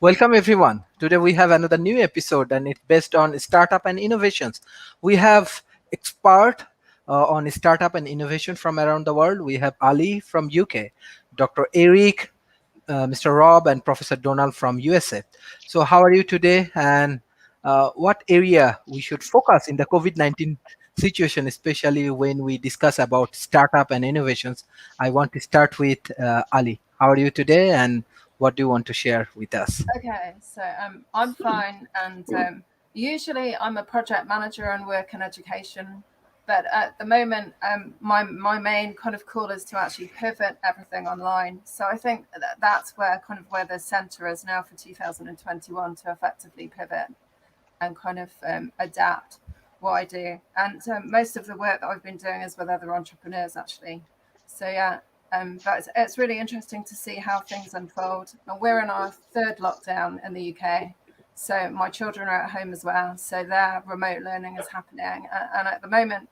Welcome everyone. Today we have another new episode and it's based on startup and innovations. We have expert on startup and innovation from around the world. We have Ali from UK, Dr. Eric, Mr. Rob and Professor Donald from USA. So how are you today and what area we should focus in the COVID-19 situation, especially when we discuss about startup and innovations? I want to start with Ali. How are you today and what do you want to share with us? Okay, so I'm fine, and usually I'm a project manager and work in education, but at the moment, my main kind of call is to actually pivot everything online. So I think that's where the center is now for 2021 to effectively pivot and kind of adapt what I do. And most of the work that I've been doing is with other entrepreneurs, actually. So yeah, but it's really interesting to see how things unfold. And we're in our third lockdown in the UK. So my children are at home as well. So their remote learning is happening. And at the moment,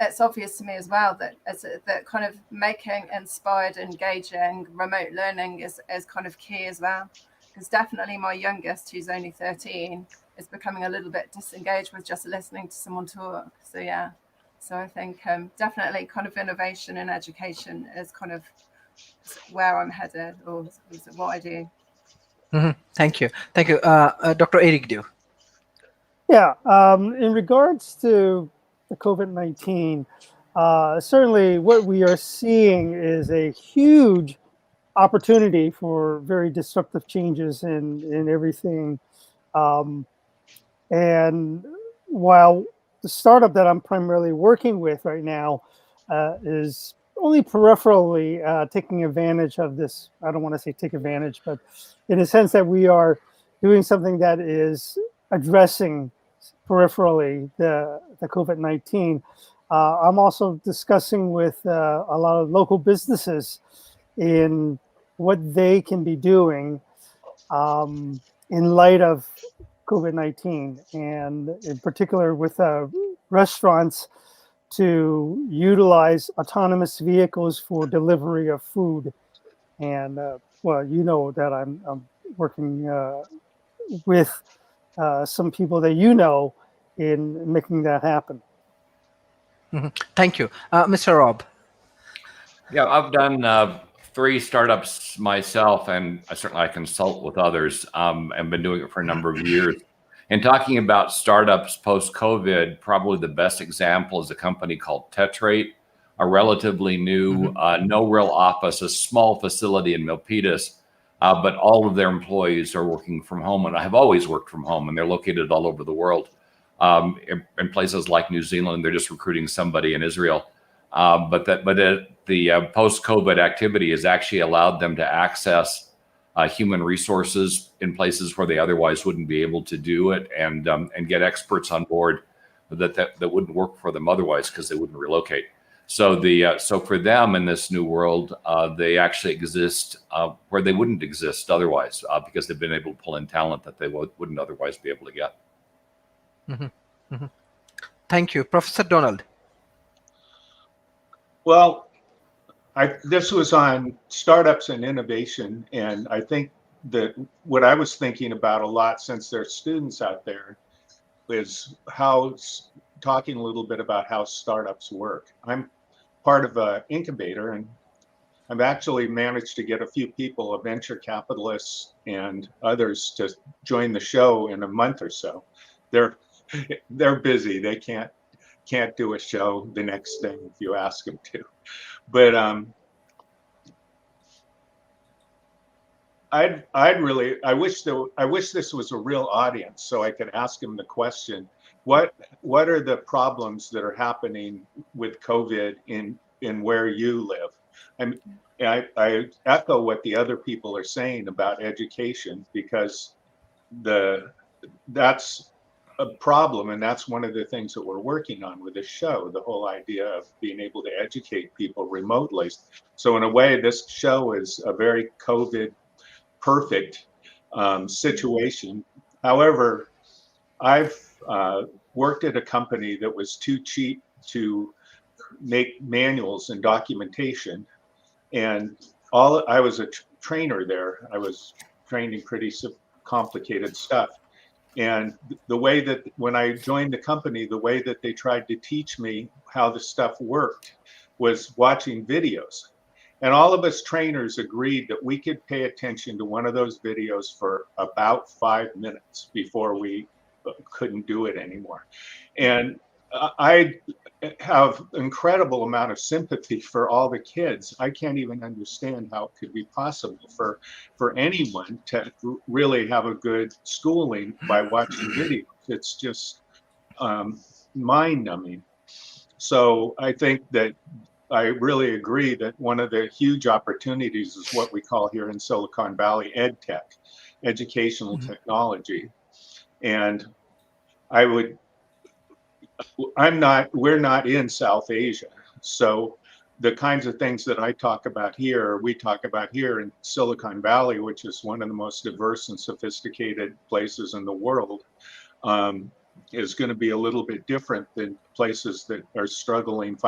it's obvious to me as well that that kind of making inspired, engaging remote learning is kind of key as well. Because definitely my youngest, who's only 13, is becoming a little bit disengaged with just listening to someone talk. So yeah, so I think definitely kind of innovation in education is kind of where I'm headed, or is what I do. Thank you. Thank you. Dr. Eric Do. Yeah, in regards to the COVID-19, certainly what we are seeing is a huge opportunity for very disruptive changes in everything. Um, and while the startup that I'm primarily working with right now is only peripherally taking advantage of this, I don't want to say take advantage, but in a sense that we are doing something that is addressing peripherally the COVID-19. I'm also discussing with a lot of local businesses in what they can be doing in light of COVID-19, and in particular with restaurants to utilize autonomous vehicles for delivery of food. And well, you know that I'm working with some people that you know in making that happen. Thank you. Mr. Rob. Yeah, I've done 3 startups myself, and I consult with others, and been doing it for a number of years. And talking about startups post-COVID, probably the best example is a company called Tetrate, a relatively new, no real office, a small facility in Milpitas, but all of their employees are working from home, and I have always worked from home, and they're located all over the world. In places like New Zealand, they're just recruiting somebody in Israel. But the post-COVID activity has actually allowed them to access human resources in places where they otherwise wouldn't be able to do it, and get experts on board that wouldn't work for them otherwise because they wouldn't relocate. So so for them in this new world, they actually exist where they wouldn't exist otherwise because they've been able to pull in talent that they wouldn't otherwise be able to get. Thank you. Professor Donald. Well, this was on startups and innovation, and I think that what I was thinking about a lot, since there's students out there, is talking a little bit about how startups work. I'm part of an incubator, and I've actually managed to get a few people, venture capitalists and others, to join the show in a month or so. They're busy. They can't do a show the next day if you ask them to. But I wish this was a real audience so I could ask them the question: what are the problems that are happening with COVID in where you live? I echo what the other people are saying about education, because that's a problem, and that's one of the things that we're working on with this show, the whole idea of being able to educate people remotely. So in a way, this show is a very COVID perfect situation. However, I've worked at a company that was too cheap to make manuals and documentation, and I was a trainer there. I was training pretty complicated stuff. And the way that when I joined the company, the way that they tried to teach me how the stuff worked was watching videos. And all of us trainers agreed that we could pay attention to one of those videos for about 5 minutes before we couldn't do it anymore. And I have incredible amount of sympathy for all the kids. I can't even understand how it could be possible for anyone to really have a good schooling by watching videos. It's just mind-numbing. So I think that I really agree that one of the huge opportunities is what we call here in Silicon Valley EdTech, educational technology. And we're not in South Asia. So the kinds of things that I talk about here, we talk about here in Silicon Valley, which is one of the most diverse and sophisticated places in the world, is going to be a little bit different than places that are struggling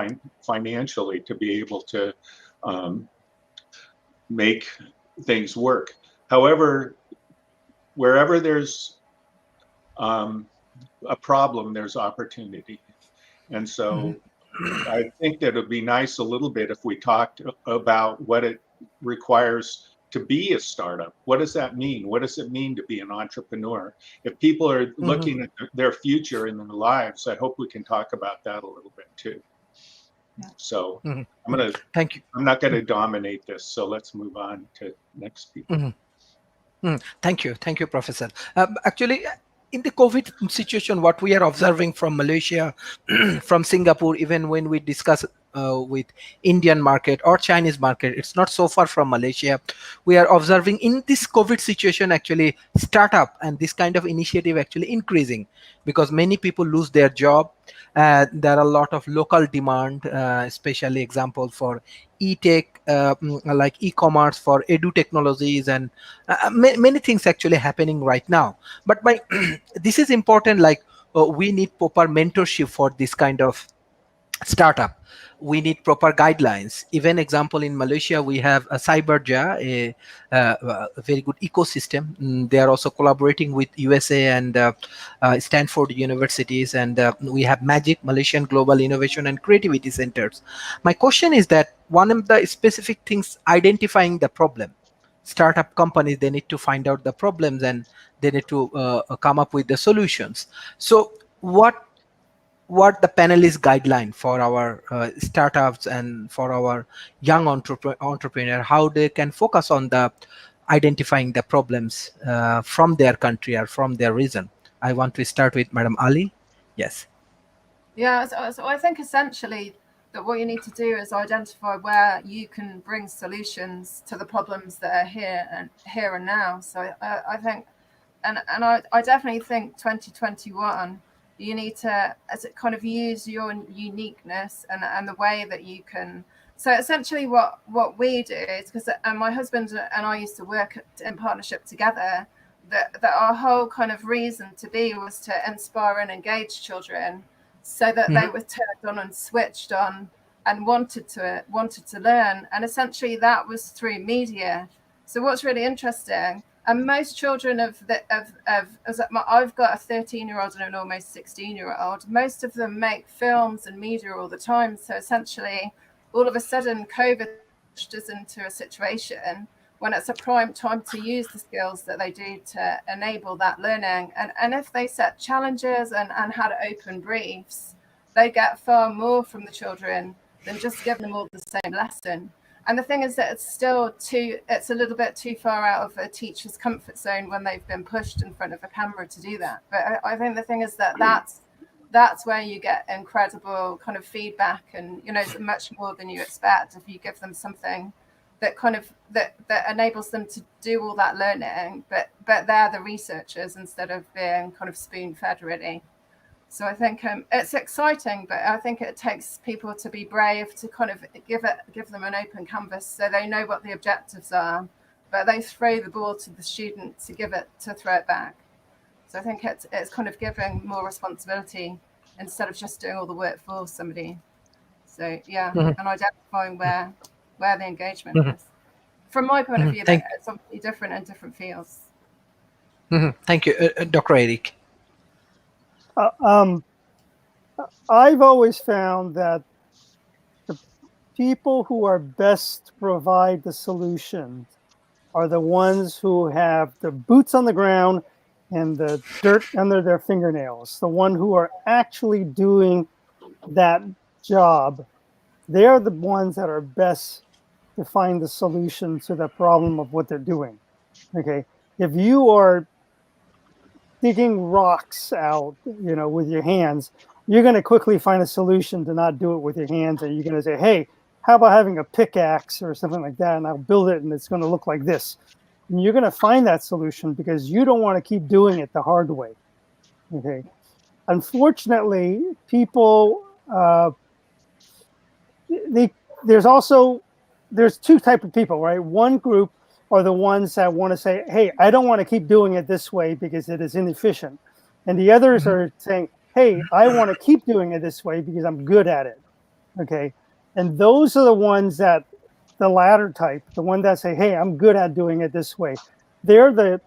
financially to be able to make things work. However, wherever there's a problem, there's opportunity. And so I think that it'd be nice a little bit if we talked about what it requires to be a startup. What does that mean? What does it mean to be an entrepreneur? If people are looking at their future in their lives, I hope we can talk about that a little bit too. So Thank you. I'm not going to dominate this, so let's move on to next people. Thank you, Professor. Actually, in the COVID situation, what we are observing from Malaysia, from Singapore, even when we discuss with Indian market or Chinese market, it's not so far from Malaysia. We are observing in this COVID situation, actually, startup and this kind of initiative actually increasing because many people lose their job. There are a lot of local demand, especially example for e-tech, like e-commerce, for edu technologies, and many things actually happening right now. But this is important, like we need proper mentorship for this kind of startup. We need proper guidelines. Even example, in Malaysia we have a Cyberja, a very good ecosystem. They are also collaborating with USA and Stanford universities, and we have Magic, Malaysian Global Innovation and Creativity Centers. My question is that one of the specific things, identifying the problem. Startup companies, they need to find out the problems and they need to come up with the solutions. So what the panelist guideline for our startups and for our young entrepreneur, how they can focus on the identifying the problems from their country or from their region? I want to start with Madam Ali. Yes. Yeah, so I think essentially that what you need to do is identify where you can bring solutions to the problems that are here and now. So I think, and I definitely think 2021, you need to kind of use your uniqueness and the way that you can. So essentially what we do is, because my husband and I used to work in partnership together, that our whole kind of reason to be was to inspire and engage children so that they were turned on and switched on and wanted to learn. And essentially that was through media. So what's really interesting, and most children I've got a 13-year-old and an almost 16-year-old, most of them make films and media all the time. So essentially all of a sudden COVID pushed us into a situation when it's a prime time to use the skills that they do to enable that learning. And if they set challenges and had open briefs, they get far more from the children than just giving them all the same lesson. And the thing is that it's a little bit too far out of a teacher's comfort zone when they've been pushed in front of a camera to do that. But I think the thing is that that's where you get incredible kind of feedback, and much more than you expect if you give them something that kind of that enables them to do all that learning, but they're the researchers instead of being kind of spoon-fed, really. So I think it's exciting, but I think it takes people to be brave to kind of give them an open canvas so they know what the objectives are, but they throw the ball to the student to throw it back. So I think it's kind of giving more responsibility instead of just doing all the work for somebody. So yeah, and identifying where the engagement is. From my point of view, it's obviously different in different fields. Thank you, Dr. Eric. Uh, um, I've always found that the people who are best to provide the solutions are the ones who have the boots on the ground and the dirt under their fingernails, the one who are actually doing that job. They're the ones that are best to find the solution to the problem of what they're doing. Okay. If you are digging rocks out, with your hands, you're going to quickly find a solution to not do it with your hands. And you're going to say, hey, how about having a pickaxe or something like that? And I'll build it and it's going to look like this. And you're going to find that solution because you don't want to keep doing it the hard way. Okay. Unfortunately, people, there's two types of people, right? One group are the ones that want to say, hey, I don't want to keep doing it this way because it is inefficient. And the others are saying, hey, I want to keep doing it this way because I'm good at it. Okay. And those are the ones that, the latter type, the one that say, hey, I'm good at doing it this way. They're the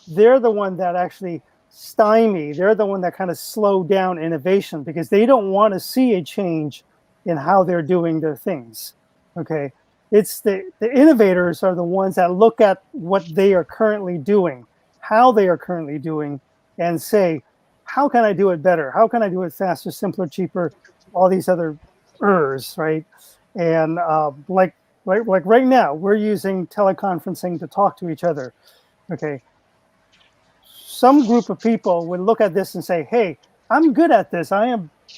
one that actually stymie. They're the one that kind of slow down innovation because they don't want to see a change in how they're doing their things. Okay. It's the innovators are the ones that look at what they are currently doing, how they are currently doing, and say, how can I do it better? How can I do it faster, simpler, cheaper, all these other right? And like right now, we're using teleconferencing to talk to each other. Okay. Some group of people would look at this and say, hey, I'm good at this.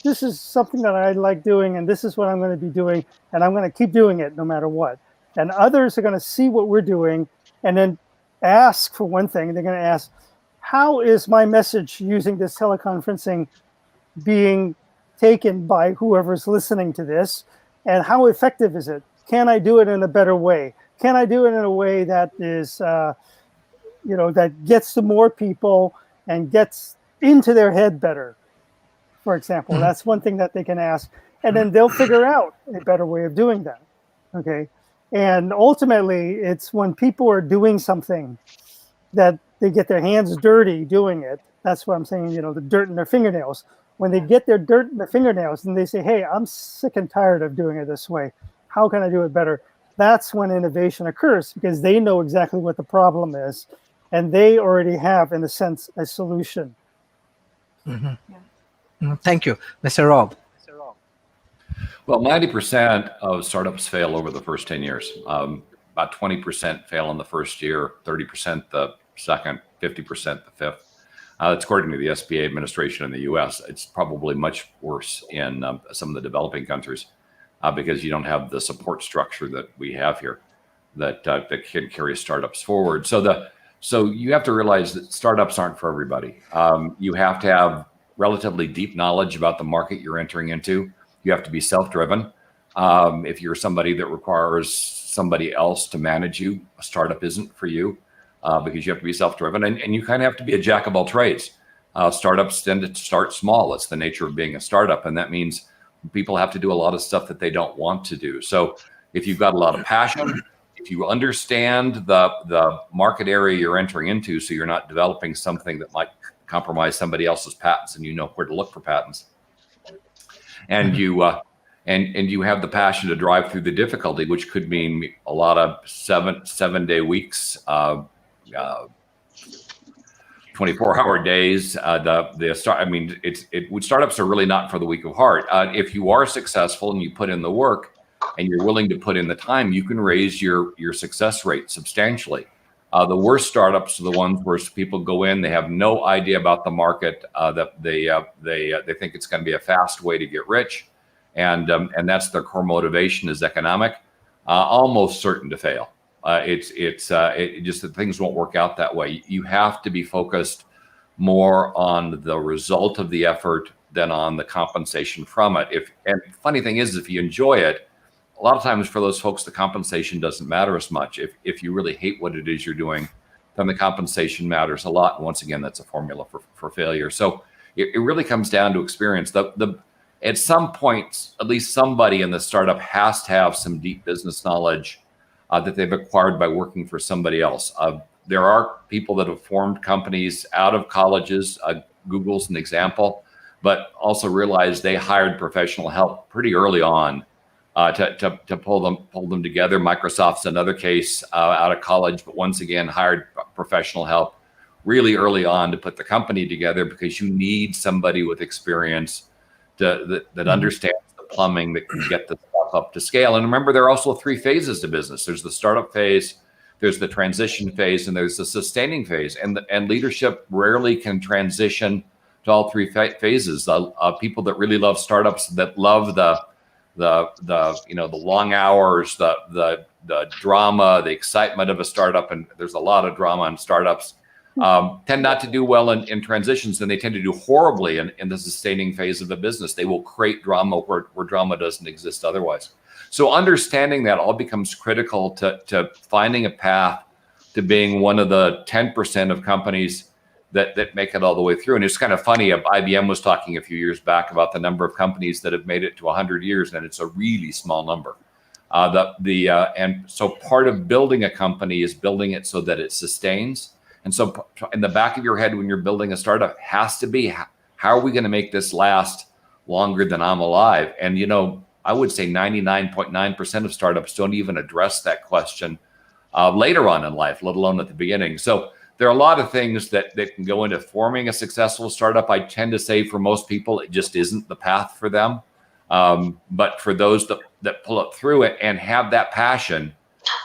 This is something that I like doing, and this is what I'm going to be doing, and I'm going to keep doing it no matter what. And others are going to see what we're doing and then ask for one thing. They're going to ask, how is my message using this teleconferencing being taken by whoever's listening to this? And how effective is it? Can I do it in a better way? Can I do it in a way that is, that gets to more people and gets into their head better? For example, that's one thing that they can ask, and then they'll figure out a better way of doing that. Okay. And ultimately, it's when people are doing something that they get their hands dirty doing it. That's what I'm saying, the dirt in their fingernails. When they get their dirt in their fingernails and they say, hey, I'm sick and tired of doing it this way. How can I do it better? That's when innovation occurs because they know exactly what the problem is and they already have, in a sense, a solution. Thank you. Mr. Rob. Well, 90% of startups fail over the first 10 years. About 20% fail in the first year, 30% the second, 50% the fifth. That's according to the SBA administration in the US. It's probably much worse in some of the developing countries because you don't have the support structure that we have here that can carry startups forward. So you have to realize that startups aren't for everybody. You have to have relatively deep knowledge about the market you're entering into. You have to be self-driven. If you're somebody that requires somebody else to manage you, a startup isn't for you because you have to be self-driven and you kind of have to be a jack of all trades. Startups tend to start small. It's the nature of being a startup. And that means people have to do a lot of stuff that they don't want to do. So if you've got a lot of passion, if you understand the market area you're entering into, so you're not developing something that might compromise somebody else's patents and you know where to look for patents. And you have the passion to drive through the difficulty, which could mean a lot of seven-day weeks, 24-hour days. Startups are really not for the weak of heart. If you are successful and you put in the work and you're willing to put in the time, you can raise your success rate substantially. The worst startups are the ones where people go in, they have no idea about the market, that they think it's going to be a fast way to get rich, and that's their core motivation is economic, almost certain to fail. It just that things won't work out that way. You have to be focused more on the result of the effort than on the compensation from it. And the funny thing is, if you enjoy it, a lot of times for those folks, the compensation doesn't matter as much. If you really hate what it is you're doing, then the compensation matters a lot. And once again, that's a formula for failure. So it really comes down to experience. At some point, at least somebody in the startup has to have some deep business knowledge that they've acquired by working for somebody else. there are people that have formed companies out of colleges. Google's an example, but also realized they hired professional help pretty early on to pull them together. Microsoft's another case out of college, but once again hired professional help really early on to put the company together, because you need somebody with experience that understands the plumbing that can get the stuff up to scale. And remember, there are also 3 phases to business. There's the startup phase, there's the transition phase, and there's the sustaining phase. And leadership rarely can transition to all 3 phases. People that really love startups, that love the long hours, the drama, the excitement of a startup, and there's a lot of drama in startups, tend not to do well in transitions, and they tend to do horribly in the sustaining phase of the business. They will create drama where drama doesn't exist otherwise. So understanding that all becomes critical to finding a path to being one of the 10% of companies that make it all the way through. And it's kind of funny, IBM was talking a few years back about the number of companies that have made it to 100 years, and it's a really small number. And so part of building a company is building it so that it sustains. And so in the back of your head when you're building a startup has to be, how are we going to make this last longer than I'm alive? And, I would say 99.9% of startups don't even address that question later on in life, let alone at the beginning. So there are a lot of things that can go into forming a successful startup. I tend to say for most people, it just isn't the path for them. But for those that pull it through it and have that passion,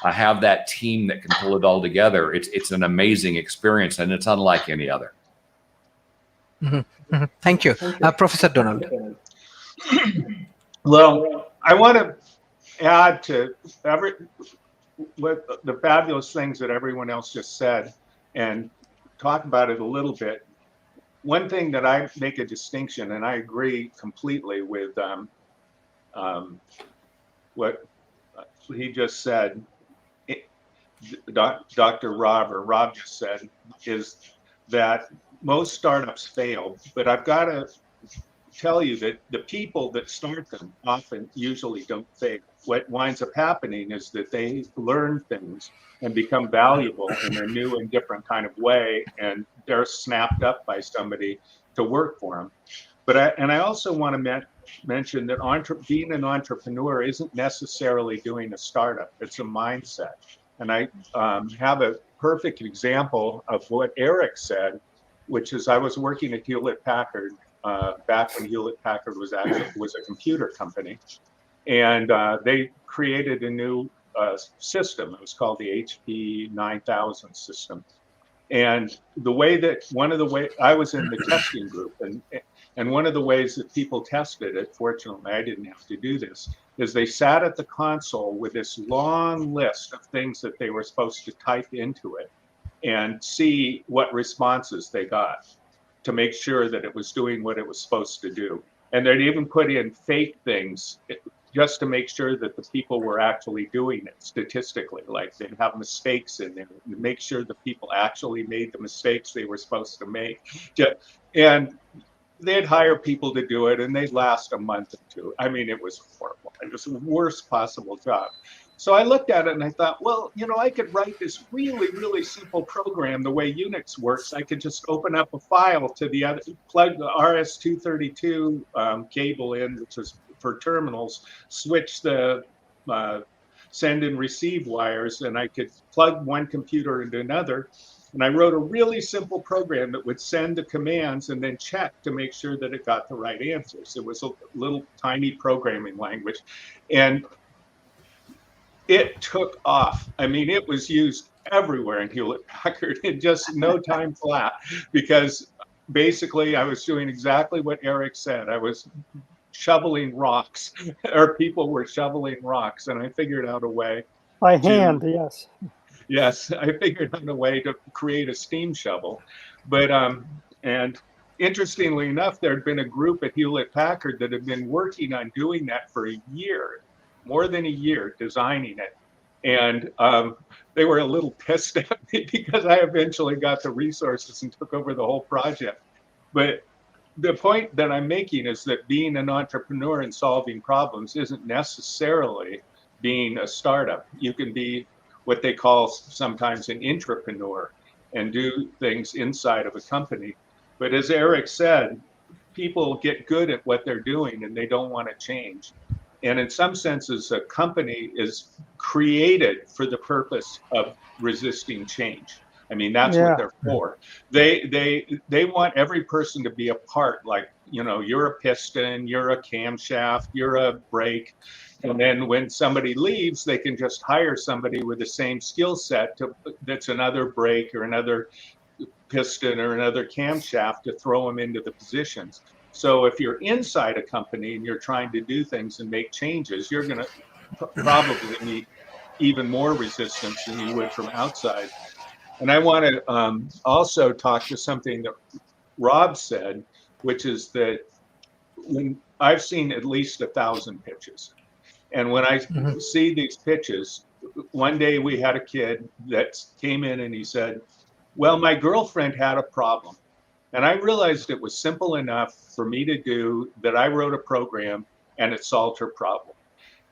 have that team that can pull it all together, it's an amazing experience, and it's unlike any other. Mm-hmm. Mm-hmm. Thank you. Professor Donald. Well, I want to add to what the fabulous things that everyone else just said and talk about it a little bit. One thing that I make a distinction, and I agree completely with what he just said, Dr. Rob just said, is that most startups fail, but I've got to tell you that the people that start them usually don't fail. What winds up happening is that they learn things and become valuable in a new and different kind of way, and they're snapped up by somebody to work for them. But I also want to mention that being an entrepreneur isn't necessarily doing a startup. It's a mindset. And I have a perfect example of what Eric said, which is I was working at Hewlett-Packard back when Hewlett-Packard was a computer company, and they created a new system. It was called the HP 9000 system. And I was in the testing group, and one of the ways that people tested it, fortunately I didn't have to do this, is they sat at the console with this long list of things that they were supposed to type into it and see what responses they got to make sure that it was doing what it was supposed to do. And they'd even put in fake things just to make sure that the people were actually doing it statistically. Like they'd have mistakes in there to make sure the people actually made the mistakes they were supposed to make. And they'd hire people to do it, and they'd last a month or two. I mean, it was horrible. It was the worst possible job. So I looked at it and I thought, well, I could write this really, really simple program the way Unix works. I could just open up a file to the other, plug the RS-232 cable in, which is for terminals, switch the send and receive wires, and I could plug one computer into another. And I wrote a really simple program that would send the commands and then check to make sure that it got the right answers. It was a little tiny programming language. And it took off. I mean, it was used everywhere in Hewlett-Packard in just no time flat, because basically I was doing exactly what Eric said. I was shoveling rocks, or people were shoveling rocks, and I figured out a way. By hand, yes. Yes, I figured out a way to create a steam shovel. But, and interestingly enough, there had been a group at Hewlett-Packard that had been working on doing that for a year, more than a year, designing it. And they were a little pissed at me because I eventually got the resources and took over the whole project. But the point that I'm making is that being an entrepreneur and solving problems isn't necessarily being a startup. You can be what they call sometimes an intrapreneur and do things inside of a company. But as Eric said, people get good at what they're doing and they don't want to change. And in some senses, a company is created for the purpose of resisting change. I mean, that's what Yeah. they're for. They want every person to be a part, like, you know, you're a piston, you're a camshaft, you're a brake. And then when somebody leaves, they can just hire somebody with the same skill set that's another brake or another piston or another camshaft to throw them into the positions. So if you're inside a company and you're trying to do things and make changes, you're going to probably meet even more resistance than you would from outside. And I want to also talk to something that Rob said, which is that when I've seen at least 1,000 pitches, and when I see these pitches, one day we had a kid that came in and he said, well, my girlfriend had a problem. And I realized it was simple enough for me to do that I wrote a program and it solved her problem.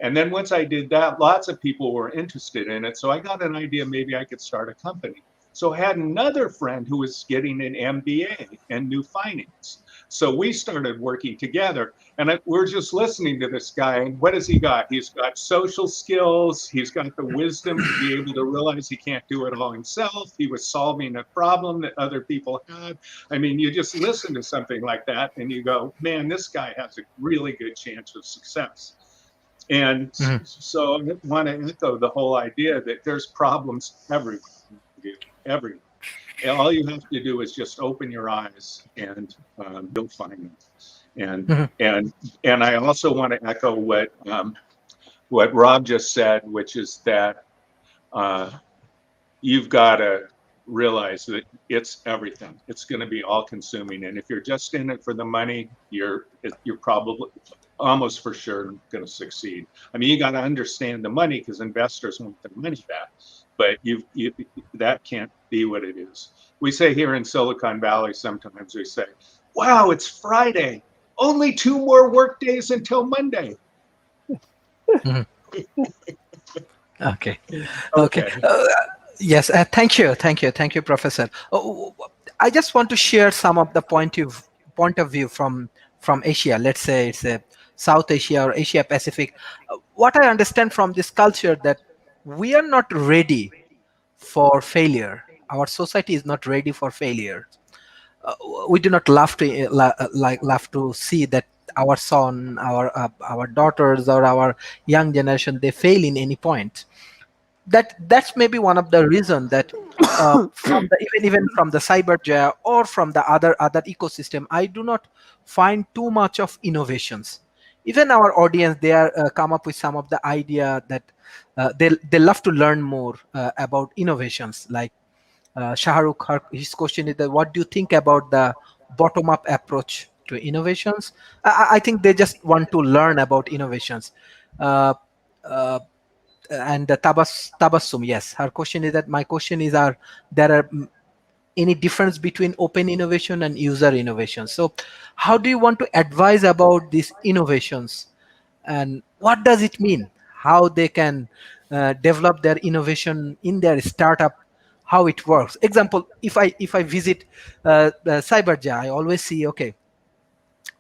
And then once I did that, lots of people were interested in it. So I got an idea maybe I could start a company. So I had another friend who was getting an MBA and knew finance. So we started working together and we're just listening to this guy. And what has he got? He's got social skills. He's got the wisdom to be able to realize he can't do it all himself. He was solving a problem that other people had. I mean, you just listen to something like that and you go, man, this guy has a really good chance of success. And so I want to echo the whole idea that there's problems everywhere. Everywhere. And all you have to do is just open your eyes and you'll find them. And I also want to echo what Rob just said, which is that you've got to realize that it's everything. It's going to be all consuming. And if you're just in it for the money, you're probably almost for sure going to succeed. I mean, you got to understand the money because investors want their money back, but that can't be what it is. We say here in Silicon Valley, sometimes we say, wow, it's Friday. Only 2 more work days until Monday. Okay. Yes. Thank you, Professor. I just want to share some of the point of view from Asia. Let's say it's a South Asia or Asia Pacific. What I understand from this culture that we are not ready for failure. Our society is not ready for failure. We do not love to see that our son, our daughters, or our young generation, they fail in any point. That's maybe one of the reason that even from the cyberjaya or from the other ecosystem, I do not find too much of innovations. Even our audience, they are come up with some of the idea that they love to learn more about innovations. Like Shahrukh, his question is that what do you think about the bottom-up approach to innovations? I think they just want to learn about innovations. Uh, uh, and Tabassum, yes, her question is that my question is, are there any difference between open innovation and user innovation? So how do you want to advise about these innovations, and what does it mean, how they can develop their innovation in their startup, how it works? Example, if I visit the cyberja, I always see, okay,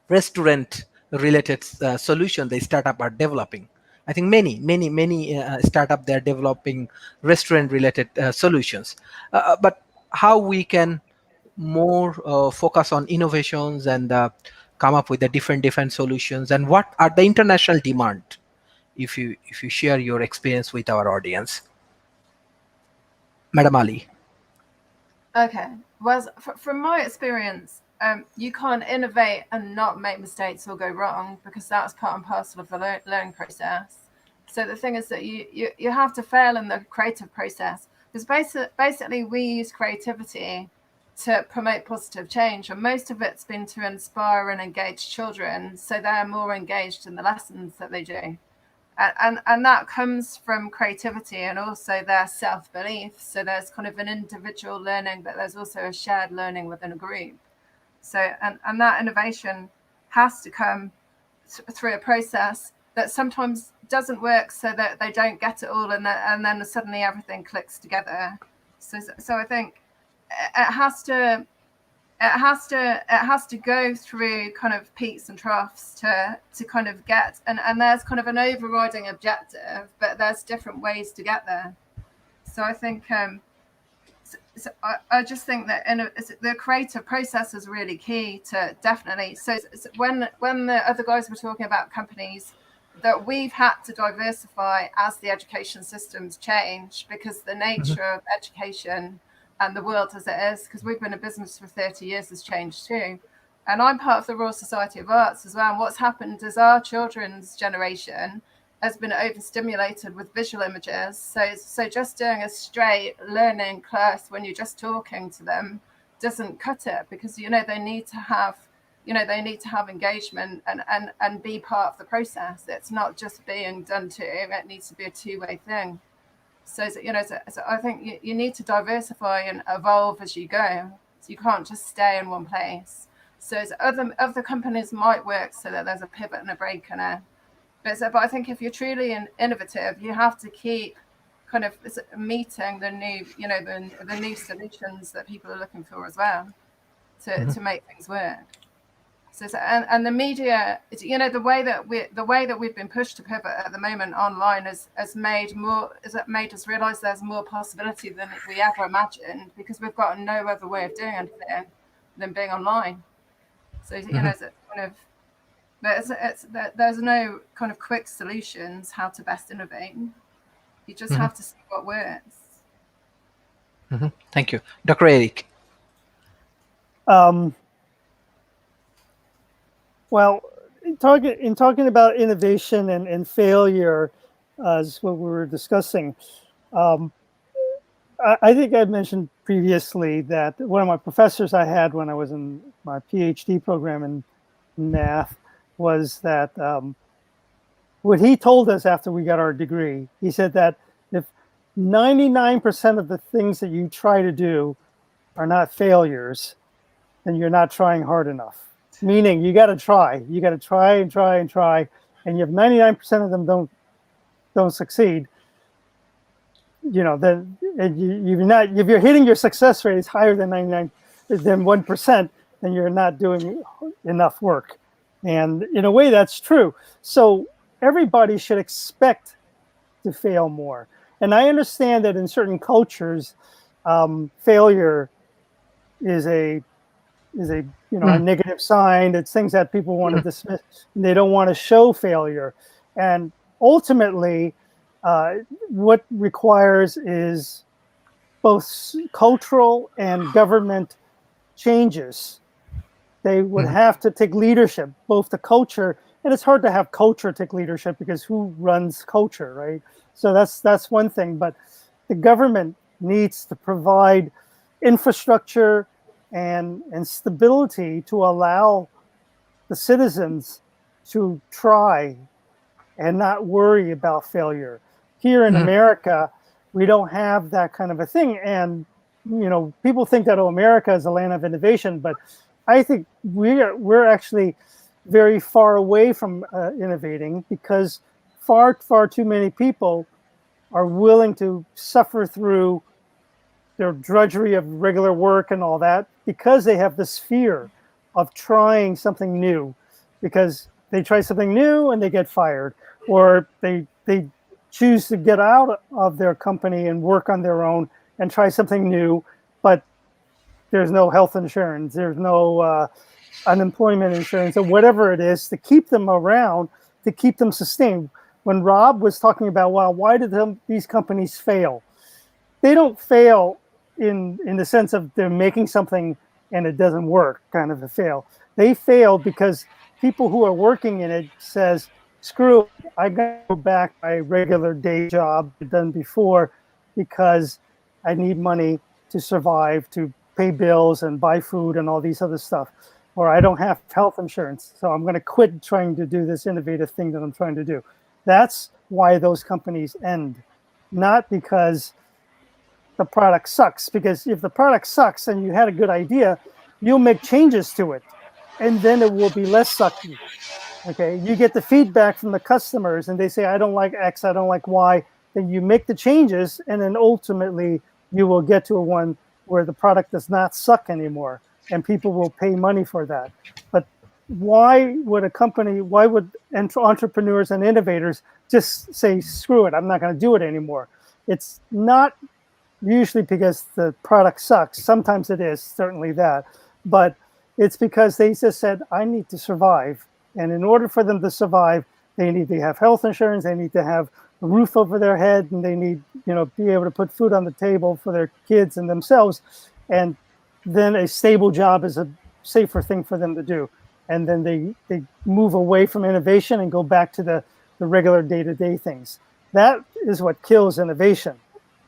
restaurant related solution the startup are developing. I think many startup, they're developing restaurant related solutions. But how we can more focus on innovations and come up with the different solutions, and what are the international demand, if you share your experience with our audience, Madam Ali. Okay. Well, from my experience, you can't innovate and not make mistakes or go wrong, because that's part and parcel of the learning process. So the thing is that you have to fail in the creative process, because basically we use creativity to promote positive change, and most of it's been to inspire and engage children so they're more engaged in the lessons that they do. And that comes from creativity and also their self-belief. So there's kind of an individual learning, but there's also a shared learning within a group. So and that innovation has to come through a process. that sometimes doesn't work, so that they don't get it all, and then suddenly everything clicks together. So I think it has to go through kind of peaks and troughs to kind of get, and there's kind of an overriding objective, but there's different ways to get there. So I think I just think that the creative process is really key to definitely. So when the other guys were talking about companies, that we've had to diversify as the education systems change, because the nature of education and the world as it is, because we've been in business for 30 years, has changed too. And I'm part of the Royal Society of Arts as well. And what's happened is our children's generation has been overstimulated with visual images. So just doing a straight learning class when you're just talking to them doesn't cut it, because they need to have engagement and be part of the process. It's not just being done to, it needs to be a two-way thing. So I think you need to diversify and evolve as you go. So you can't just stay in one place. So other companies might work so that there's a pivot and a break in it. But I think if you're truly innovative, you have to keep kind of meeting the new, the new solutions that people are looking for as well, to make things work. So and the media, the way that we've been pushed to pivot at the moment online has made us realize there's more possibility than we ever imagined, because we've got no other way of doing anything than being online. So it's kind of. There's no kind of quick solutions how to best innovate. You just have to see what works. Thank you. Dr. Eric. Well, in talking about innovation and failure, is what we were discussing. I think I mentioned previously that one of my professors I had when I was in my Ph.D. program in math was that what he told us after we got our degree, he said that if 99% of the things that you try to do are not failures, then you're not trying hard enough. Meaning you got to try. You got to try and try and try, and if 99% of them don't succeed, then if you're hitting your success rate is higher than 1%, then you're not doing enough work. And in a way, that's true. So everybody should expect to fail more. And I understand that in certain cultures, failure is a a negative sign. It's things that people want to dismiss, and they don't want to show failure. And ultimately, what requires is both cultural and government changes. They would have to take leadership, both the culture, and it's hard to have culture take leadership because who runs culture, right? So that's one thing. But the government needs to provide infrastructure and stability to allow the citizens to try and not worry about failure. Here in America, we don't have that kind of a thing. And, people think that America is a land of innovation, but I think we're actually very far away from innovating because far too many people are willing to suffer through their drudgery of regular work and all that because they have this fear of trying something new, because they try something new and they get fired, or they choose to get out of their company and work on their own and try something new, but there's no health insurance, there's no unemployment insurance, or whatever it is to keep them around, to keep them sustained. When Rob was talking about, well, why did these companies fail? They don't fail in the sense of they're making something and it doesn't work, kind of a fail. They fail because people who are working in it says, screw it, I gotta go back to my regular day job I've done before because I need money to survive, to pay bills and buy food and all these other stuff. Or I don't have health insurance, so I'm gonna quit trying to do this innovative thing that I'm trying to do. That's why those companies end, not because the product sucks. Because if the product sucks and you had a good idea, you'll make changes to it, and then it will be less sucky. Okay, you get the feedback from the customers, and they say, I don't like X, I don't like Y. Then you make the changes, and then ultimately you will get to a one where the product does not suck anymore, and people will pay money for that. But why would entrepreneurs and innovators just say, screw it, I'm not going to do it anymore? It's not usually because the product sucks. Sometimes it is, certainly that. But it's because they just said, I need to survive. And in order for them to survive, they need to have health insurance, they need to have a roof over their head, and they need, be able to put food on the table for their kids and themselves. And then a stable job is a safer thing for them to do. And then they move away from innovation and go back to the regular day-to-day things. That is what kills innovation,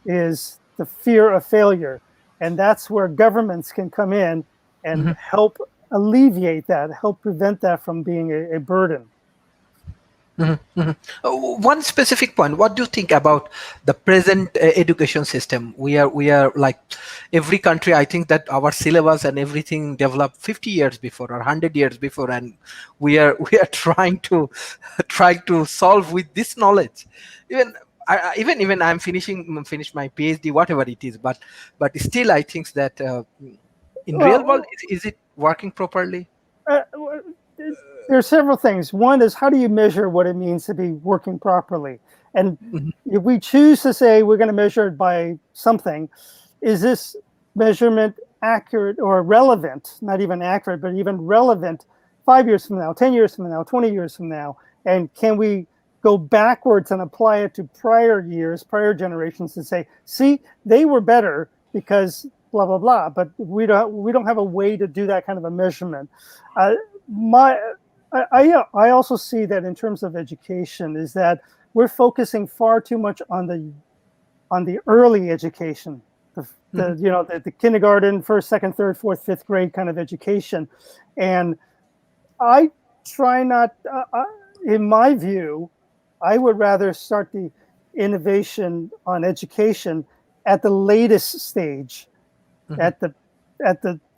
is the fear of failure. And that's where governments can come in and help alleviate that, help prevent that from being a burden. One specific point, what do you think about the present education system? We are like every country, I think that our syllabus and everything developed 50 years before or 100 years before, and we are trying to solve with this knowledge. Even I'm finish my PhD, whatever it is, but still I think that in real world, is it working properly? There are several things. One is, how do you measure what it means to be working properly? And if we choose to say we're going to measure it by something, is this measurement accurate or relevant? Not even accurate, but even relevant 5 years from now, 10 years from now, 20 years from now? And can we go backwards and apply it to prior years, prior generations, and say, see, they were better because blah, blah, blah. But we don't have a way to do that kind of a measurement. I also see that in terms of education is that we're focusing far too much on the early education, the kindergarten, first, second, third, fourth, fifth grade kind of education. And I try not, in my view, I would rather start the innovation on education at the latest stage, at the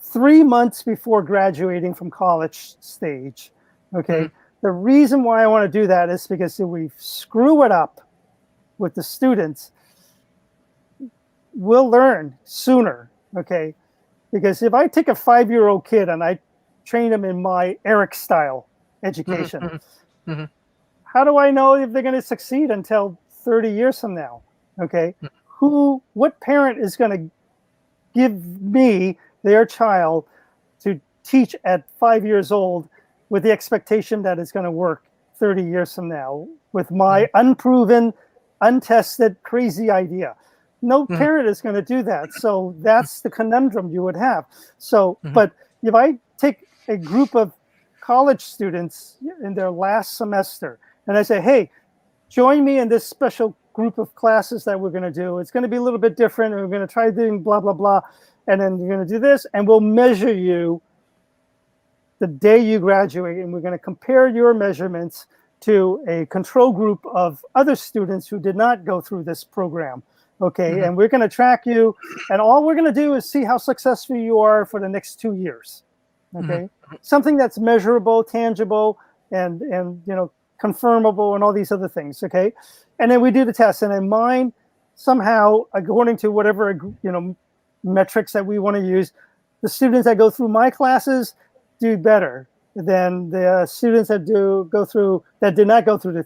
3 months before graduating from college stage. Okay. The reason why I want to do that is because if we screw it up with the students, we'll learn sooner. Okay. Because if I take a 5-year-old kid and I train them in my Eric style education, how do I know if they're going to succeed until 30 years from now? Okay. What parent is going to give me their child to teach at 5 years old with the expectation that it's going to work 30 years from now with my unproven, untested, crazy idea? No parent is going to do that. So that's the conundrum you would have. So, but if I take a group of college students in their last semester and I say, hey, join me in this special group of classes that we're going to do. It's going to be a little bit different. And we're going to try doing blah, blah, blah. And then you're going to do this, and we'll measure you the day you graduate, and we're going to compare your measurements to a control group of other students who did not go through this program. Okay, and we're going to track you, and all we're going to do is see how successful you are for the next 2 years. Okay, something that's measurable, tangible, and confirmable, and all these other things. Okay, and then we do the test, and in mine, somehow, according to whatever metrics that we want to use, the students that go through my classes do better than the students that did not go through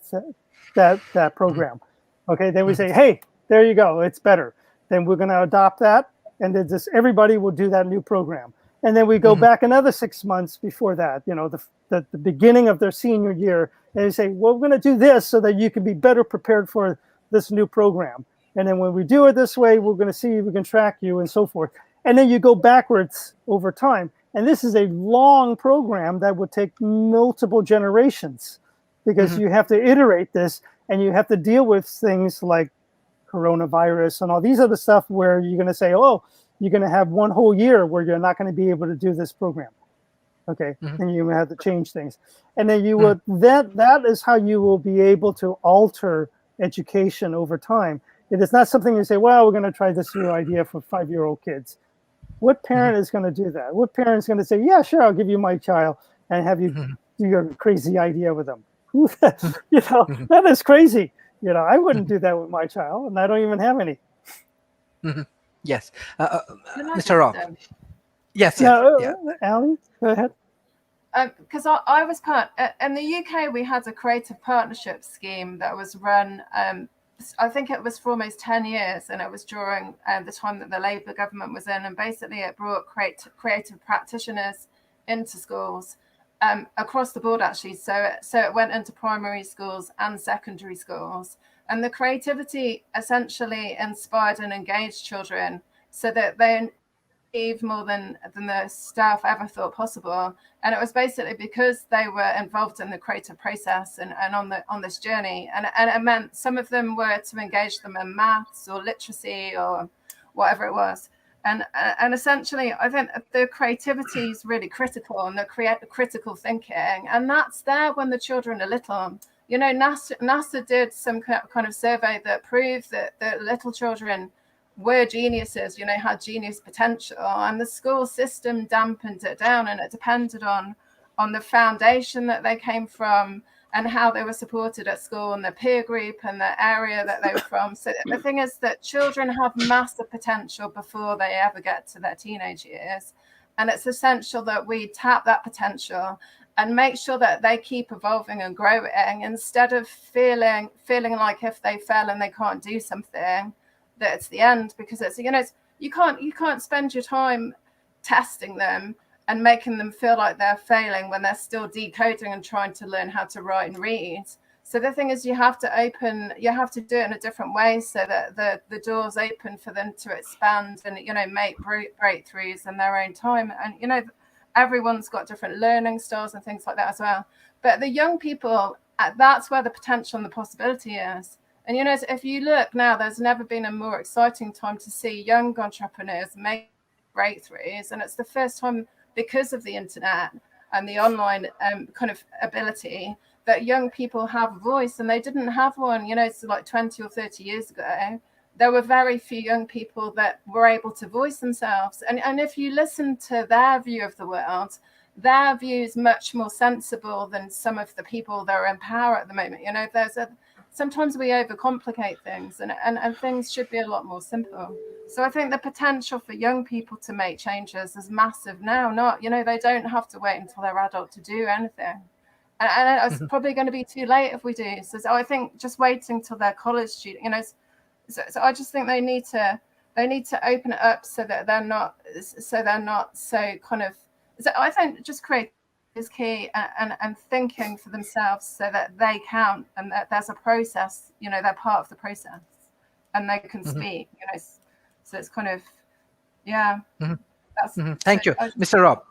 that program. Okay, then we say, hey, there you go, it's better. Then we're going to adopt that, and then just everybody will do that new program. And then we go back another 6 months before that, the beginning of their senior year, and they say, well, we're going to do this so that you can be better prepared for this new program. And then when we do it this way, we're going to see if we can track you and so forth. And then you go backwards over time. And this is a long program that would take multiple generations because you have to iterate this and you have to deal with things like coronavirus and all these other stuff where you're going to say, oh, you're going to have one whole year where you're not going to be able to do this program. Okay. And you have to change things. And then you would, that is how you will be able to alter education over time. It is not something you say, well, we're going to try this new idea for 5-year-old kids. What parent is going to do that? What parent is going to say, yeah, sure, I'll give you my child and have you your crazy idea with them. That is crazy. I wouldn't do that with my child, and I don't even have any. Yes. Can I Mr. Rob. just, Yes, Yeah, Ali, go ahead. because I was part in the UK, we had a creative partnership scheme that was run. I think it was for almost 10 years, and it was during the time that the Labour government was in. And basically, it brought creative practitioners into schools across the board, actually. So it went into primary schools and secondary schools. And the creativity essentially inspired and engaged children so that they achieved more than the staff ever thought possible. And it was basically because they were involved in the creative process and on this journey. And it meant some of them were to engage them in maths or literacy or whatever it was. And essentially, I think the creativity is really critical, and the critical thinking. And that's there when the children are little. NASA did some kind of survey that proved that little children were geniuses, had genius potential, and the school system dampened it down, and it depended on the foundation that they came from and how they were supported at school and the peer group and the area that they were from. So the thing is that children have massive potential before they ever get to their teenage years, and it's essential that we tap that potential and make sure that they keep evolving and growing, instead of feeling like if they fail and they can't do something, that it's the end. Because it's you can't spend your time testing them and making them feel like they're failing when they're still decoding and trying to learn how to write and read. So the thing is, you have to do it in a different way so that the doors open for them to expand and make breakthroughs in their own time. And everyone's got different learning styles and things like that as well. But the young people, that's where the potential and the possibility is. And if you look now, there's never been a more exciting time to see young entrepreneurs make breakthroughs, and it's the first time, because of the internet and the online kind of ability, that young people have a voice, and they didn't have one. It's like 20 or 30 years ago. There were very few young people that were able to voice themselves. And if you listen to their view of the world, their view is much more sensible than some of the people that are in power at the moment. Sometimes we overcomplicate things, and things should be a lot more simple. So I think the potential for young people to make changes is massive now. They don't have to wait until they're adult to do anything. And it's probably going to be too late if we do. So I think just waiting till they're college students, so I just think they need to open it up so that they're not so kind of. So I think just create is key, and thinking for themselves so that they count and that there's a process. They're part of the process, and they can speak. So it's kind of That's, Thank you, Mr. Rob.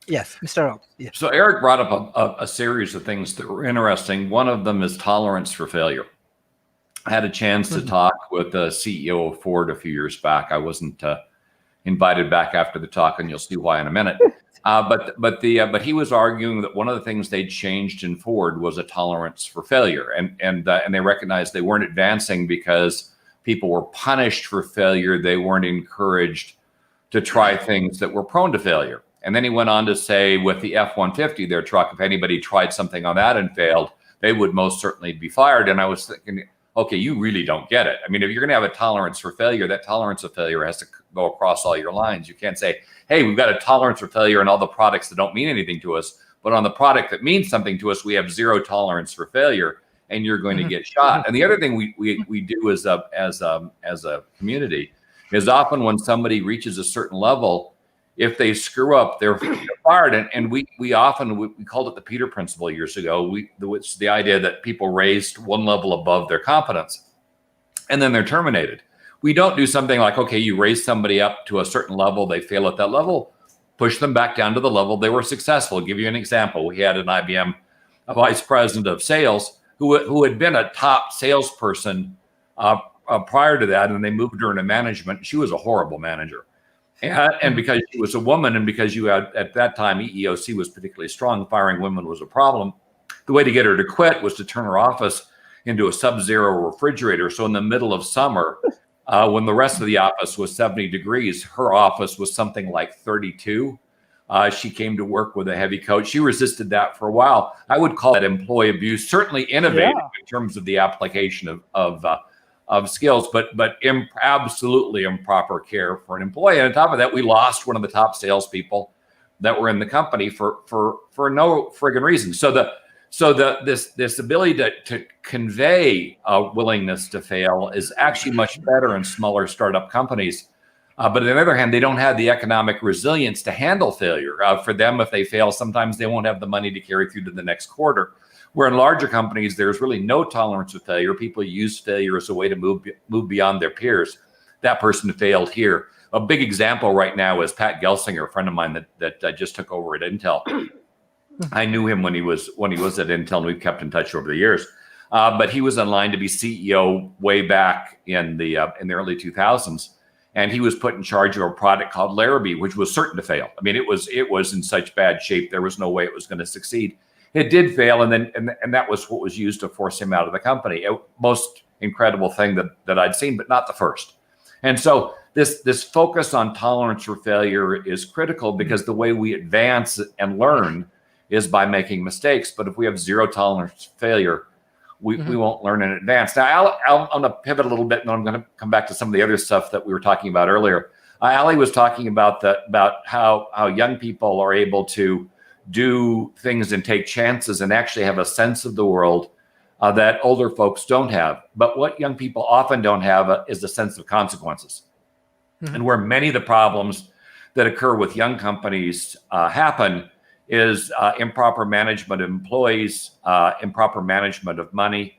Yes, Mr. Rob. Yes. So Eric brought up a series of things that were interesting. One of them is tolerance for failure. I had a chance to talk with the CEO of Ford a few years back. I wasn't invited back after the talk, and you'll see why in a minute. But he was arguing that one of the things they'd changed in Ford was a tolerance for failure, and they recognized they weren't advancing because people were punished for failure. They weren't encouraged to try things that were prone to failure. And then he went on to say, with the F-150, their truck, if anybody tried something on that and failed, they would most certainly be fired. And I was thinking, okay, you really don't get it. I mean, if you're going to have a tolerance for failure, that tolerance of failure has to go across all your lines. You can't say, hey, we've got a tolerance for failure in all the products that don't mean anything to us, but on the product that means something to us, we have zero tolerance for failure, and you're going to get shot. And the other thing we do as a community is often when somebody reaches a certain level, if they screw up, they're fired. And we often called it the Peter Principle years ago. It's the idea that people raised one level above their competence, and then they're terminated. We don't do something like, okay, you raise somebody up to a certain level, they fail at that level, push them back down to the level they were successful. I'll give you an example. We had an IBM vice president of sales who had been a top salesperson prior to that, and they moved her into management. She was a horrible manager. And because she was a woman, and because you had, at that time, EEOC was particularly strong, firing women was a problem. The way to get her to quit was to turn her office into a sub-zero refrigerator. So in the middle of summer, when the rest of the office was 70 degrees, her office was something like 32. She came to work with a heavy coat. She resisted that for a while. I would call that employee abuse. Certainly innovative in terms of the application of skills, but absolutely improper care for an employee. And on top of that, we lost one of the top salespeople that were in the company for no friggin' reason. So this ability to convey a willingness to fail is actually much better in smaller startup companies. But on the other hand, they don't have the economic resilience to handle failure. For them, if they fail, sometimes they won't have the money to carry through to the next quarter. Where in larger companies, there's really no tolerance of failure. People use failure as a way to move beyond their peers. That person failed here. A big example right now is Pat Gelsinger, a friend of mine that just took over at Intel. I knew him when he was at Intel, and we've kept in touch over the years. But he was in line to be CEO way back in the early 2000s. And he was put in charge of a product called Larrabee, which was certain to fail. I mean, it was in such bad shape, there was no way it was going to succeed. It did fail, and that was what was used to force him out of the company. Most incredible thing that I'd seen, but not the first. And so this focus on tolerance for failure is critical, because the way we advance and learn is by making mistakes. But if we have zero tolerance for failure, we won't learn in advance. Now, I'm going to pivot a little bit, and then I'm going to come back to some of the other stuff that we were talking about earlier. Ali was talking about how young people are able to do things and take chances and actually have a sense of the world that older folks don't have. But what young people often don't have is a sense of consequences. And where many of the problems that occur with young companies happen is improper management of employees, improper management of money.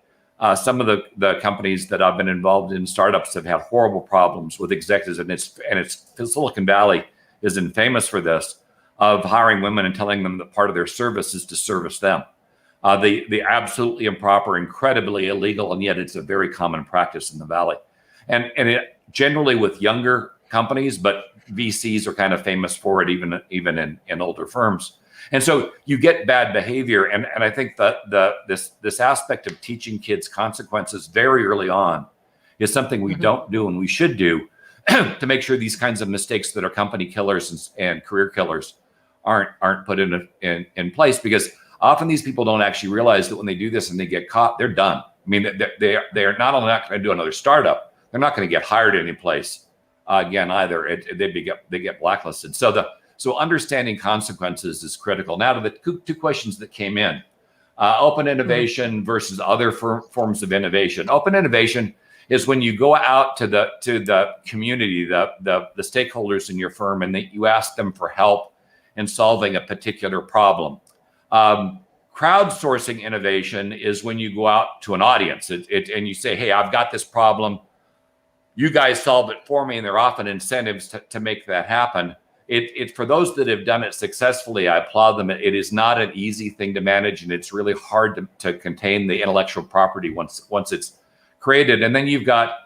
Some of the companies that I've been involved in, startups, have had horrible problems with executives, and it's Silicon Valley is infamous for this, of hiring women and telling them that part of their service is to service them. The absolutely improper, incredibly illegal, and yet it's a very common practice in the Valley. And it generally with younger companies, but VCs are kind of famous for it, even in older firms. And so you get bad behavior, and I think that this aspect of teaching kids consequences very early on is something we don't do and we should do to make sure these kinds of mistakes that are company killers and career killers aren't put in place, because often these people don't actually realize that when they do this and they get caught, they're done. I mean, they are not only not going to do another startup, they're not going to get hired any place again either. They get blacklisted. So understanding consequences is critical. Now to the two questions that came in: open innovation versus other forms of innovation. Open innovation is when you go out to the community, the stakeholders in your firm, and that you ask them for help in solving a particular problem. Crowdsourcing innovation is when you go out to an audience and you say, hey, I've got this problem. You guys solve it for me. And there are often incentives to make that happen. For those that have done it successfully, I applaud them. It is not an easy thing to manage, and it's really hard to contain the intellectual property once it's created. And then you've got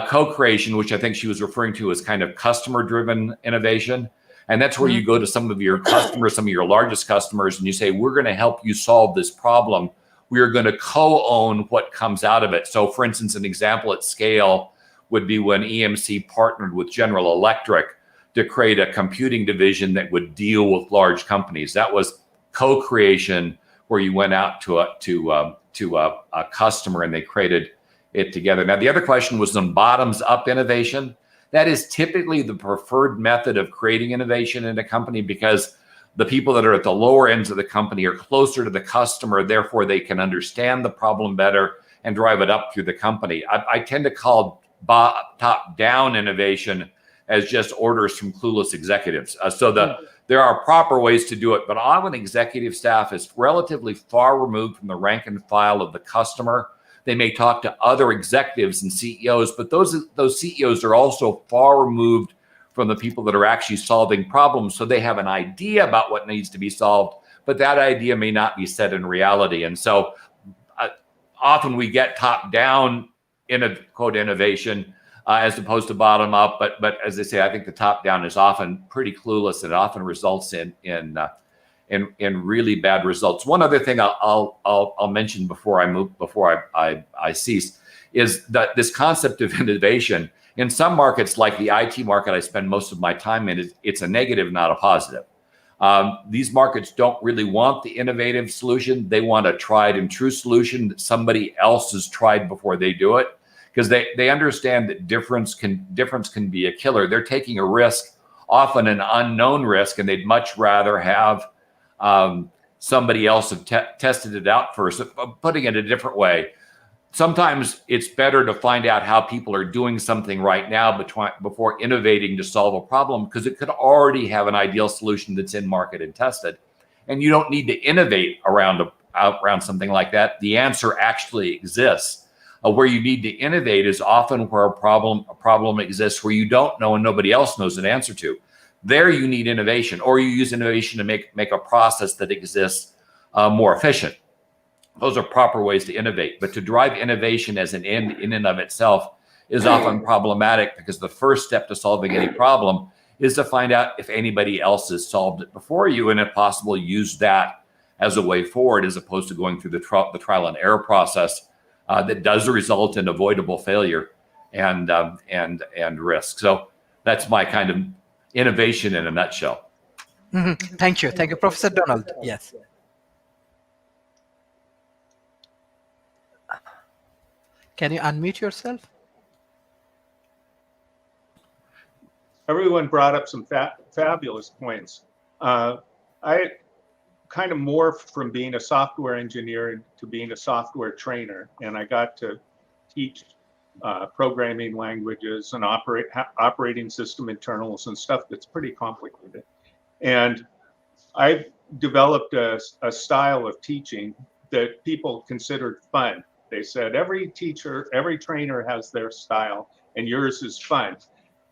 co-creation, which I think she was referring to as kind of customer-driven innovation. And that's where you go to some of your customers, some of your largest customers, and you say, we're going to help you solve this problem. We are going to co-own what comes out of it. So for instance, an example at scale would be when EMC partnered with General Electric to create a computing division that would deal with large companies. That was co-creation, where you went out to a customer and they created it together. Now, the other question was on bottoms-up innovation. That is typically the preferred method of creating innovation in a company, because the people that are at the lower ends of the company are closer to the customer. Therefore, they can understand the problem better and drive it up through the company. I tend to call top-down innovation as just orders from clueless executives. There are proper ways to do it, but often executive staff is relatively far removed from the rank and file of the customer. They may talk to other executives and CEOs, but those CEOs are also far removed from the people that are actually solving problems. So they have an idea about what needs to be solved, but that idea may not be set in reality. And so often we get top-down quote innovation as opposed to bottom-up. But as I say, I think the top-down is often pretty clueless, and it often results in really bad results. One other thing I'll mention before I cease is that this concept of innovation in some markets, like the IT market I spend most of my time in, it's a negative, not a positive. These markets don't really want the innovative solution. They want a tried and true solution that somebody else has tried before they do it, because they understand that difference can be a killer. They're taking a risk, often an unknown risk, and they'd much rather have somebody else have tested it out first. Putting it a different way, sometimes it's better to find out how people are doing something right now before innovating to solve a problem, because it could already have an ideal solution that's in market and tested. And you don't need to innovate around something like that. The answer actually exists. Where you need to innovate is often where a problem exists where you don't know and nobody else knows an answer to. There you need innovation, or you use innovation to make a process that exists more efficient. Those are proper ways to innovate. But to drive innovation as an end in and of itself is often problematic, because the first step to solving any problem is to find out if anybody else has solved it before you, and if possible, use that as a way forward, as opposed to going through the trial and error process that does result in avoidable failure and risk. So that's my kind of innovation in a nutshell. Thank you, Professor Donald. Yes. Can you unmute yourself? Everyone brought up some fabulous points. I kind of morphed from being a software engineer to being a software trainer, and I got to teach programming languages and operating system internals and stuff that's pretty complicated. And I developed a style of teaching that people considered fun. They said every teacher, every trainer has their style, and yours is fun.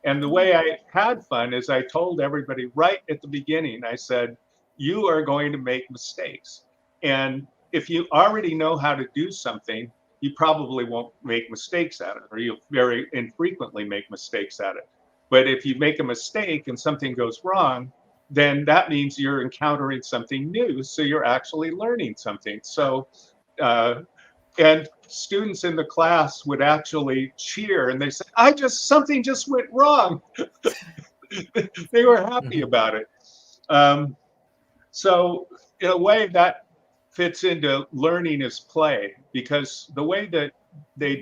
And the way I had fun is I told everybody right at the beginning, I said, you are going to make mistakes. And if you already know how to do something, you probably won't make mistakes at it, or you'll very infrequently make mistakes at it. But if you make a mistake and something goes wrong, then that means you're encountering something new. So you're actually learning something. So, and students in the class would actually cheer, and they said, something just went wrong. They were happy about it. So in a way that fits into learning as play, because the way that they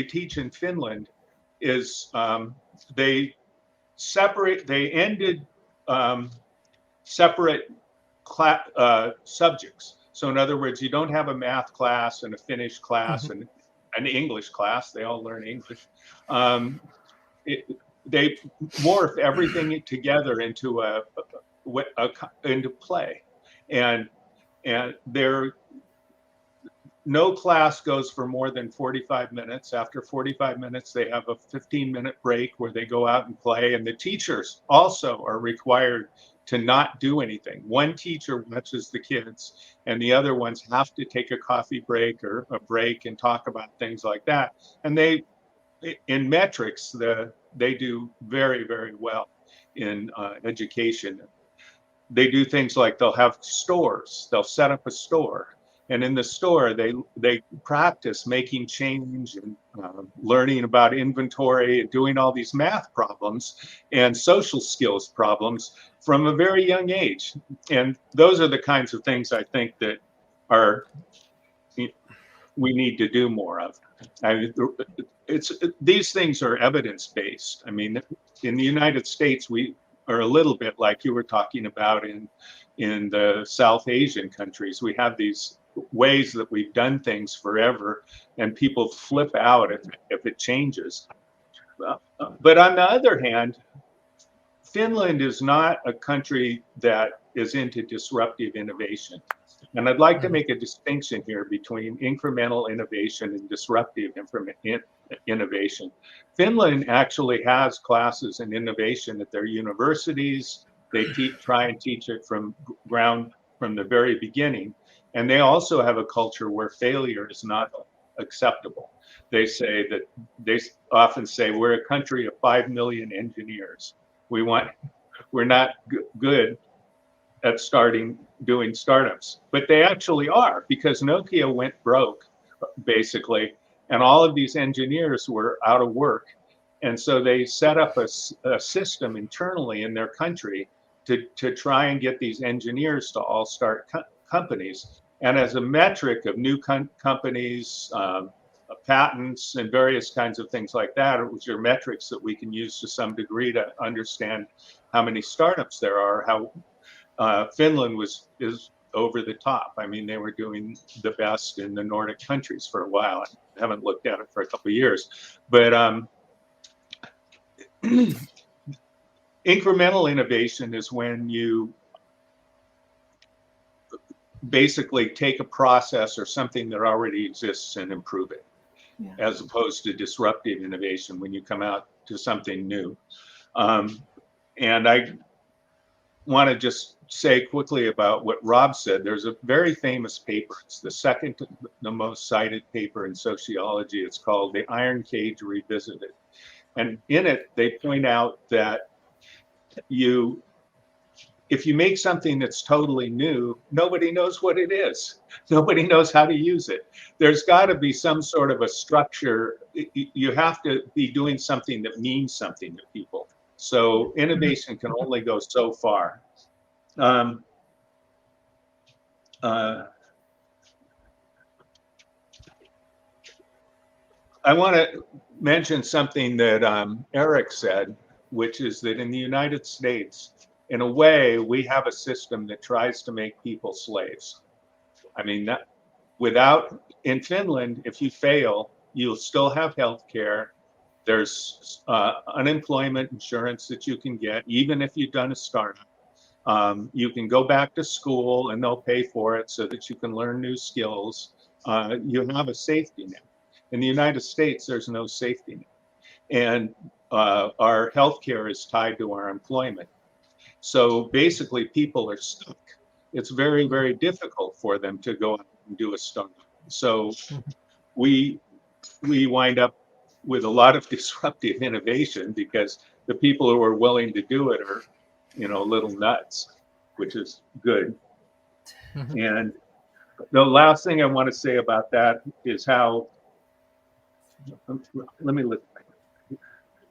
teach in Finland is they ended separate subjects. So in other words, you don't have a math class and a Finnish class and an English class. They all learn English. They morph everything together into into play, and no class goes for more than 45 minutes. After 45 minutes, they have a 15-minute break where they go out and play, and the teachers also are required to not do anything. One teacher watches the kids, and the other ones have to take a coffee break or a break and talk about things like that. And in metrics, they do very, very well in education. They do things like they'll have stores. They'll set up a store, and in the store they practice making change and learning about inventory and doing all these math problems and social skills problems from a very young age. And those are the kinds of things I think that we need to do more of. These things are evidence-based. I mean, in the United States, we are a little bit like you were talking about in the South Asian countries. We have these ways that we've done things forever, and people flip out if it changes. But on the other hand, Finland is not a country that is into disruptive innovation. And I'd like to make a distinction here between incremental innovation and disruptive innovation. Finland actually has classes in innovation at their universities. They try and teach it from the very beginning. And they also have a culture where failure is not acceptable. They often say, we're a country of 5 million engineers. We're not good at doing startups, but they actually are, because Nokia went broke, basically, and all of these engineers were out of work. And so they set up a system internally in their country to try and get these engineers to all start companies. And as a metric of new companies, patents, and various kinds of things like that, which are metrics that we can use to some degree to understand how many startups there are, how Finland is over the top. I mean, they were doing the best in the Nordic countries for a while. I haven't looked at it for a couple of years, but incremental innovation is when you basically take a process or something that already exists and improve it, as opposed to disruptive innovation when you come out to something new. And I want to just say quickly about what Rob said. There's a very famous paper. It's the second the most cited paper in sociology. It's called The Iron Cage Revisited. And in it, they point out that if you make something that's totally new, nobody knows what it is. Nobody knows how to use it. There's got to be some sort of a structure. You have to be doing something that means something to people. So innovation can only go so far. I want to mention something that Eric said, which is that in the United States, in a way, we have a system that tries to make people slaves. I mean, in Finland, if you fail, you'll still have health care. There's unemployment insurance that you can get, even if you've done a startup. You can go back to school and they'll pay for it so that you can learn new skills. You have a safety net. In the United States, there's no safety net. And our healthcare is tied to our employment. So basically, people are stuck. It's very, very difficult for them to go out and do a startup. So we wind up with a lot of disruptive innovation because the people who are willing to do it are, a little nuts, which is good. And the last thing I want to say about that is how, let me look.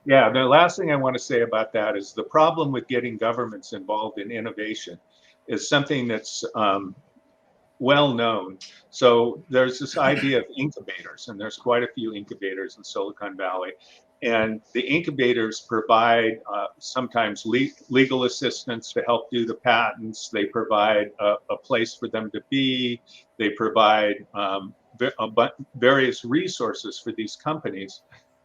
Yeah, the last thing I want to say about that is the problem with getting governments involved in innovation is something that's well known. So there's this idea of incubators, and there's quite a few incubators in Silicon Valley. And the incubators provide sometimes legal assistance to help do the patents. They provide a place for them to be. They provide various resources for these companies.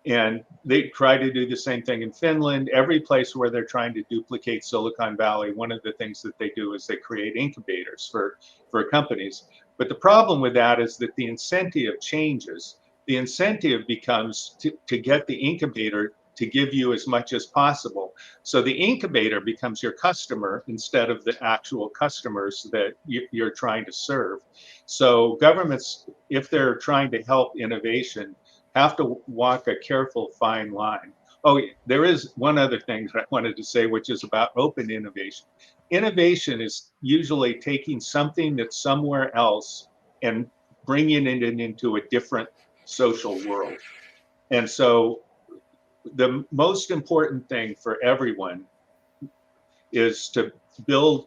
And they try to do the same thing in Finland. Every place where they're trying to duplicate Silicon Valley, one of the things that they do is they create incubators for companies. But the problem with that is that the incentive changes. The incentive becomes to get the incubator to give you as much as possible. So the incubator becomes your customer instead of the actual customers that you're trying to serve. So governments, if they're trying to help innovation, have to walk a careful, fine line. Oh, there is one other thing that I wanted to say, which is about open innovation. Innovation is usually taking something that's somewhere else and bringing it into a different social world. And so the most important thing for everyone is to build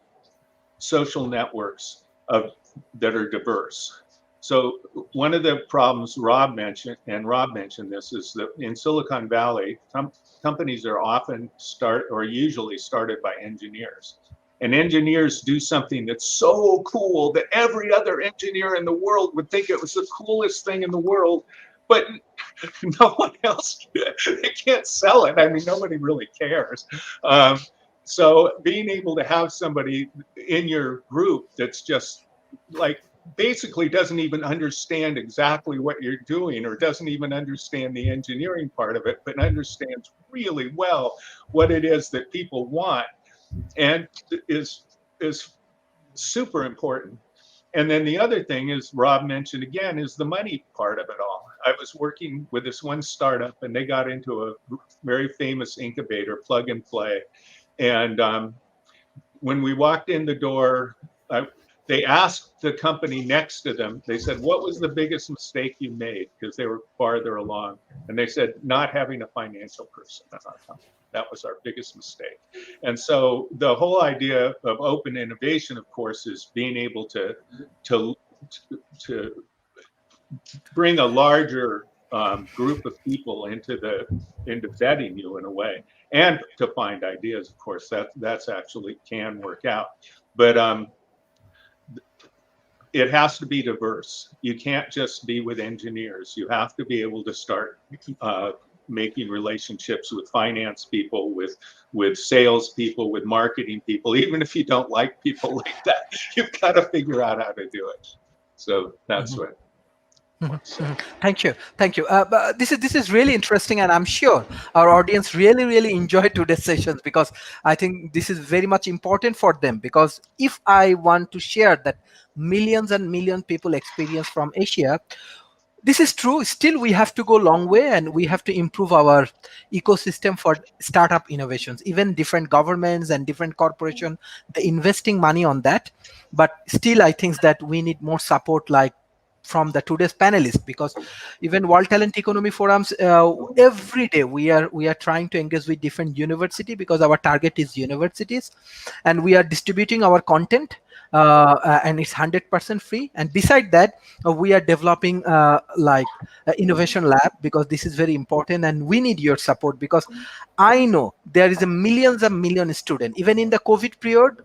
social networks that are diverse. So one of the problems Rob mentioned this, is that in Silicon Valley, companies are often usually started by engineers. And engineers do something that's so cool that every other engineer in the world would think it was the coolest thing in the world, but no one else, they can't sell it. I mean, nobody really cares. So being able to have somebody in your group that's just like, basically doesn't even understand exactly what you're doing, or doesn't even understand the engineering part of it, but understands really well what it is that people want, and is super important. And then the other thing is, Rob mentioned again, is the money part of it all. I was working with this one startup, and they got into a very famous incubator, Plug and Play. And when we walked in the door, they asked the company next to them, they said, what was the biggest mistake you made? Because they were farther along. And they said, not having a financial person at our company. That was our biggest mistake. And so the whole idea of open innovation, of course, is being able to bring a larger group of people into vetting you in a way, and to find ideas. Of course, that's actually can work out, but it has to be diverse. You can't just be with engineers. You have to be able to start making relationships with finance people, with sales people, with marketing people. Even if you don't like people like that, you've got to figure out how to do it. So that's what. Thank you, thank you. But this is really interesting, and I'm sure our audience really enjoyed today's sessions, because I think this is very much important for them. Because if I want to share that millions and million people experience from Asia, this is true. Still, we have to go a long way, and we have to improve our ecosystem for startup innovations. Even different governments and different corporations, they're investing money on that. But still, I think that we need more support, like from the today's panelists, because even World Talent Economy Forums, every day we are trying to engage with different university, because our target is universities, and we are distributing our content, and it's 100% free. And beside that, we are developing innovation lab, because this is very important, and we need your support, because I know there is a millions and million students. Even in the COVID period,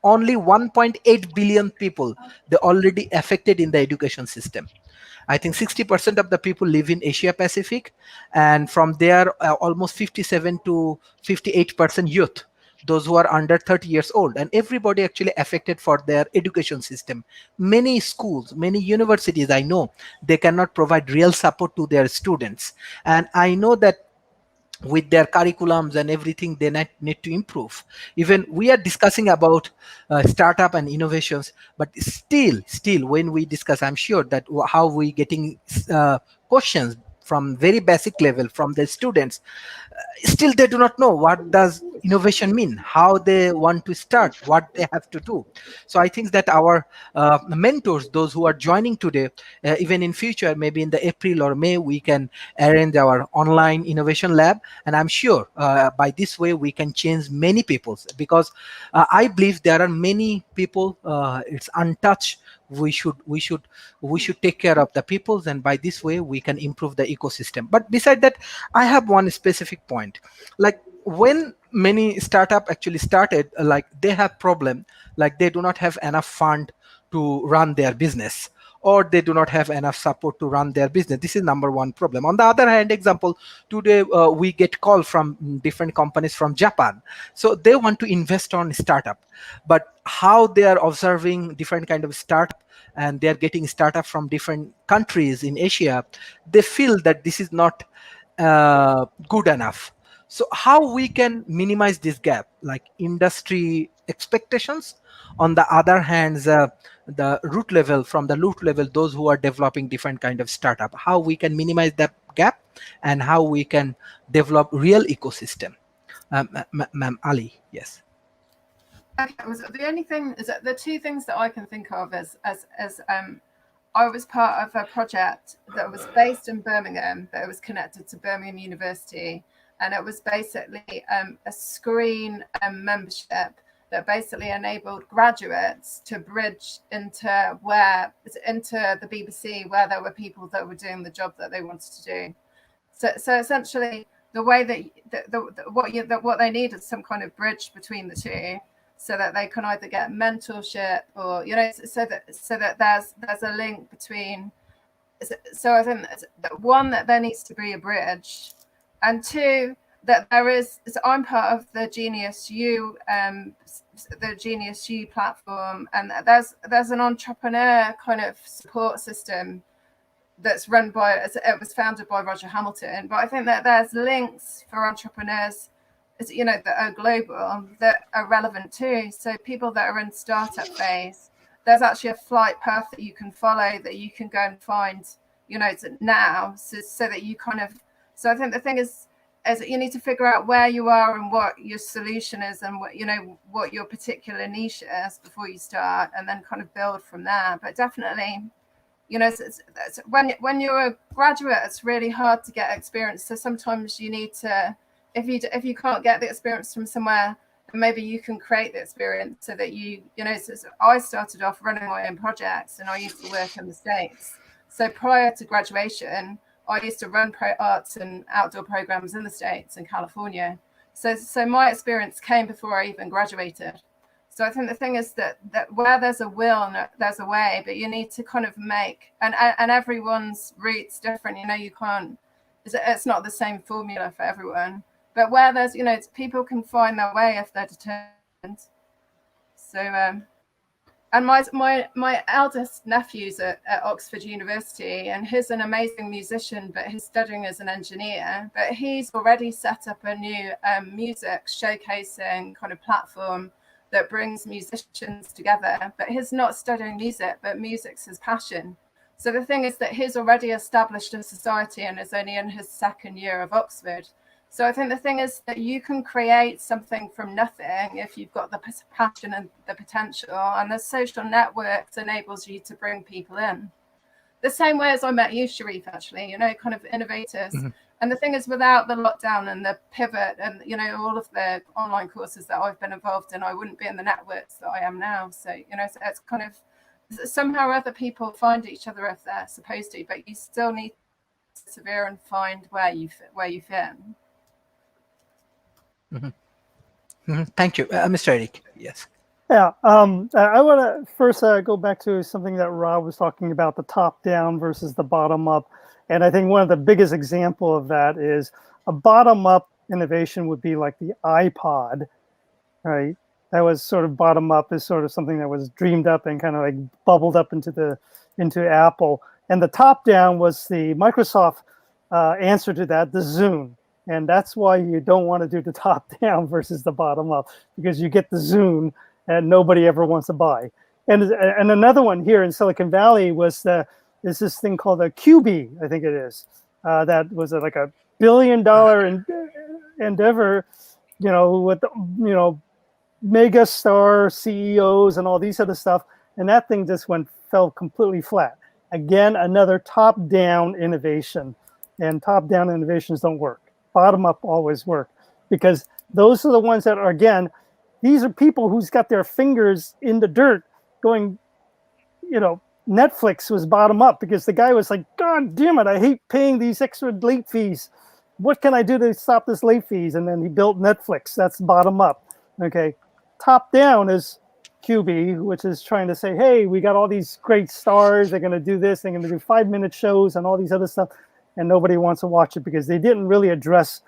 only 1.8 billion people, they already affected in the education system. I think 60% of the people live in Asia Pacific, and from there almost 57 to 58% youth, those who are under 30 years old, and everybody actually affected for their education system. Many schools, many universities, I know they cannot provide real support to their students, and I know that with their curriculums and everything, they need to improve. Even we are discussing about startup and innovations, but still when we discuss, I'm sure that how we getting questions from very basic level from the students, still they do not know what does innovation mean, how they want to start, what they have to do. So I think that our mentors, those who are joining today, even in future, maybe in the April or May, we can arrange our online innovation lab, and I'm sure by this way we can change many people's, because I believe there are many people it's untouched. We should take care of the peoples, and by this way we can improve the ecosystem. But beside that, I have one specific point. Like, when many startup actually started, like they have problem, like they do not have enough fund to run their business, or they do not have enough support to run their business. This is number one problem. On the other hand, example, today we get call from different companies from Japan, so they want to invest on startup, but how they are observing different kind of startup, and they are getting startup from different countries in Asia, they feel that this is not good enough. So how we can minimize this gap, like industry expectations, on the other hand, the root level, those who are developing different kind of startup, how we can minimize that gap, and how we can develop real ecosystem. Ma'am Ali, yes. Okay, the only thing is that the two things that I can think of as I was part of a project that was based in Birmingham, but it was connected to Birmingham University, and it was basically a screen membership that basically enabled graduates to bridge into the BBC, where there were people that were doing the job that they wanted to do. So essentially, the way that what they need is some kind of bridge between the two, so that they can either get mentorship, or so that there's a link between. So I think that one, that there needs to be a bridge, and two, that there is. So I'm part of the Genius U, platform, and there's an entrepreneur kind of support system that's run by. It was founded by Roger Hamilton, but I think that there's links for entrepreneurs, that are global, that are relevant too. So people that are in startup phase, there's actually a flight path that you can follow, that you can go and find, now, so that you kind of. So I think the thing is, you need to figure out where you are and what your solution is, and what, you know, what your particular niche is before you start, and then kind of build from there. But definitely, you know, when you're a graduate, it's really hard to get experience. So sometimes you need to, if you can't get the experience from somewhere, maybe you can create the experience so that you know. So I started off running my own projects, and I used to work in the States. So prior to graduation, I used to run arts and outdoor programs in the States and California. So my experience came before I even graduated. So I think the thing is that where there's a will, there's a way, but you need to kind of make, and everyone's route's different. You know, you can't, it's not the same formula for everyone. But where there's, you know, people can find their way if they're determined. So, and my eldest nephew's at Oxford University, and he's an amazing musician, but he's studying as an engineer. But he's already set up a new music showcasing kind of platform that brings musicians together. But he's not studying music, but music's his passion. So the thing is that he's already established a society and is only in his second year of Oxford. So I think the thing is that you can create something from nothing if you've got the passion and the potential, and the social networks enables you to bring people in. The same way as I met you, Sharif, actually, you know, kind of innovators. Mm-hmm. And the thing is, without the lockdown and the pivot and, you know, all of the online courses that I've been involved in, I wouldn't be in the networks that I am now. So, you know, it's kind of, somehow other people find each other if they're supposed to, but you still need to persevere and find where you fit. Mm-hmm. Mm-hmm. Thank you, Mr. Eric. Yes. Yeah, I want to first go back to something that Rob was talking about, the top down versus the bottom up. And I think one of the biggest example of that is a bottom up innovation would be like the iPod, right? That was sort of bottom up, is sort of something that was dreamed up and kind of like bubbled up into Apple. And the top down was the Microsoft answer to that, the Zune. And that's why you don't want to do the top down versus the bottom up, because you get the Zune and nobody ever wants to buy. And another one here in Silicon Valley was is this thing called a QB, I think it is. That was like $1 billion endeavor, you know, with, you know, mega star CEOs and all these other stuff. And that thing just fell completely flat. Again, another top-down innovation. And top-down innovations don't work. Bottom up always work, because those are the ones that are, again, these are people who's got their fingers in the dirt going, you know, Netflix was bottom up because the guy was like, God damn it, I hate paying these extra late fees. What can I do to stop this late fees? And then he built Netflix. That's bottom up. Okay. Top down is QB, which is trying to say, hey, we got all these great stars. They're going to do this. They're going to do 5-minute shows and all these other stuff. And nobody wants to watch it because they didn't really address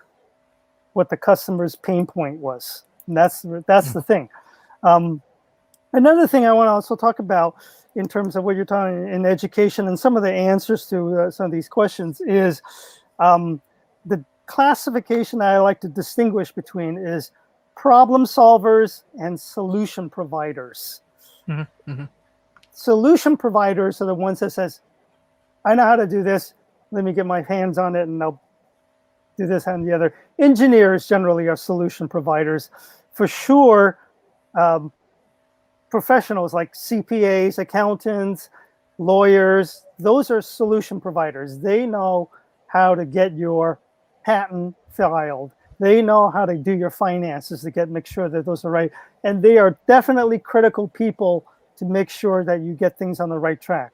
what the customer's pain point was. And that's the thing. Another thing I want to also talk about in terms of what you're talking in education and some of the answers to some of these questions is the classification that I like to distinguish between is problem solvers and solution providers. Mm-hmm. Mm-hmm. Solution providers are the ones that says, I know how to do this. Let me get my hands on it and I'll do this and the other. Engineers generally are solution providers. For sure, professionals like CPAs, accountants, lawyers, those are solution providers. They know how to get your patent filed. They know how to do your finances to make sure that those are right. And they are definitely critical people to make sure that you get things on the right track.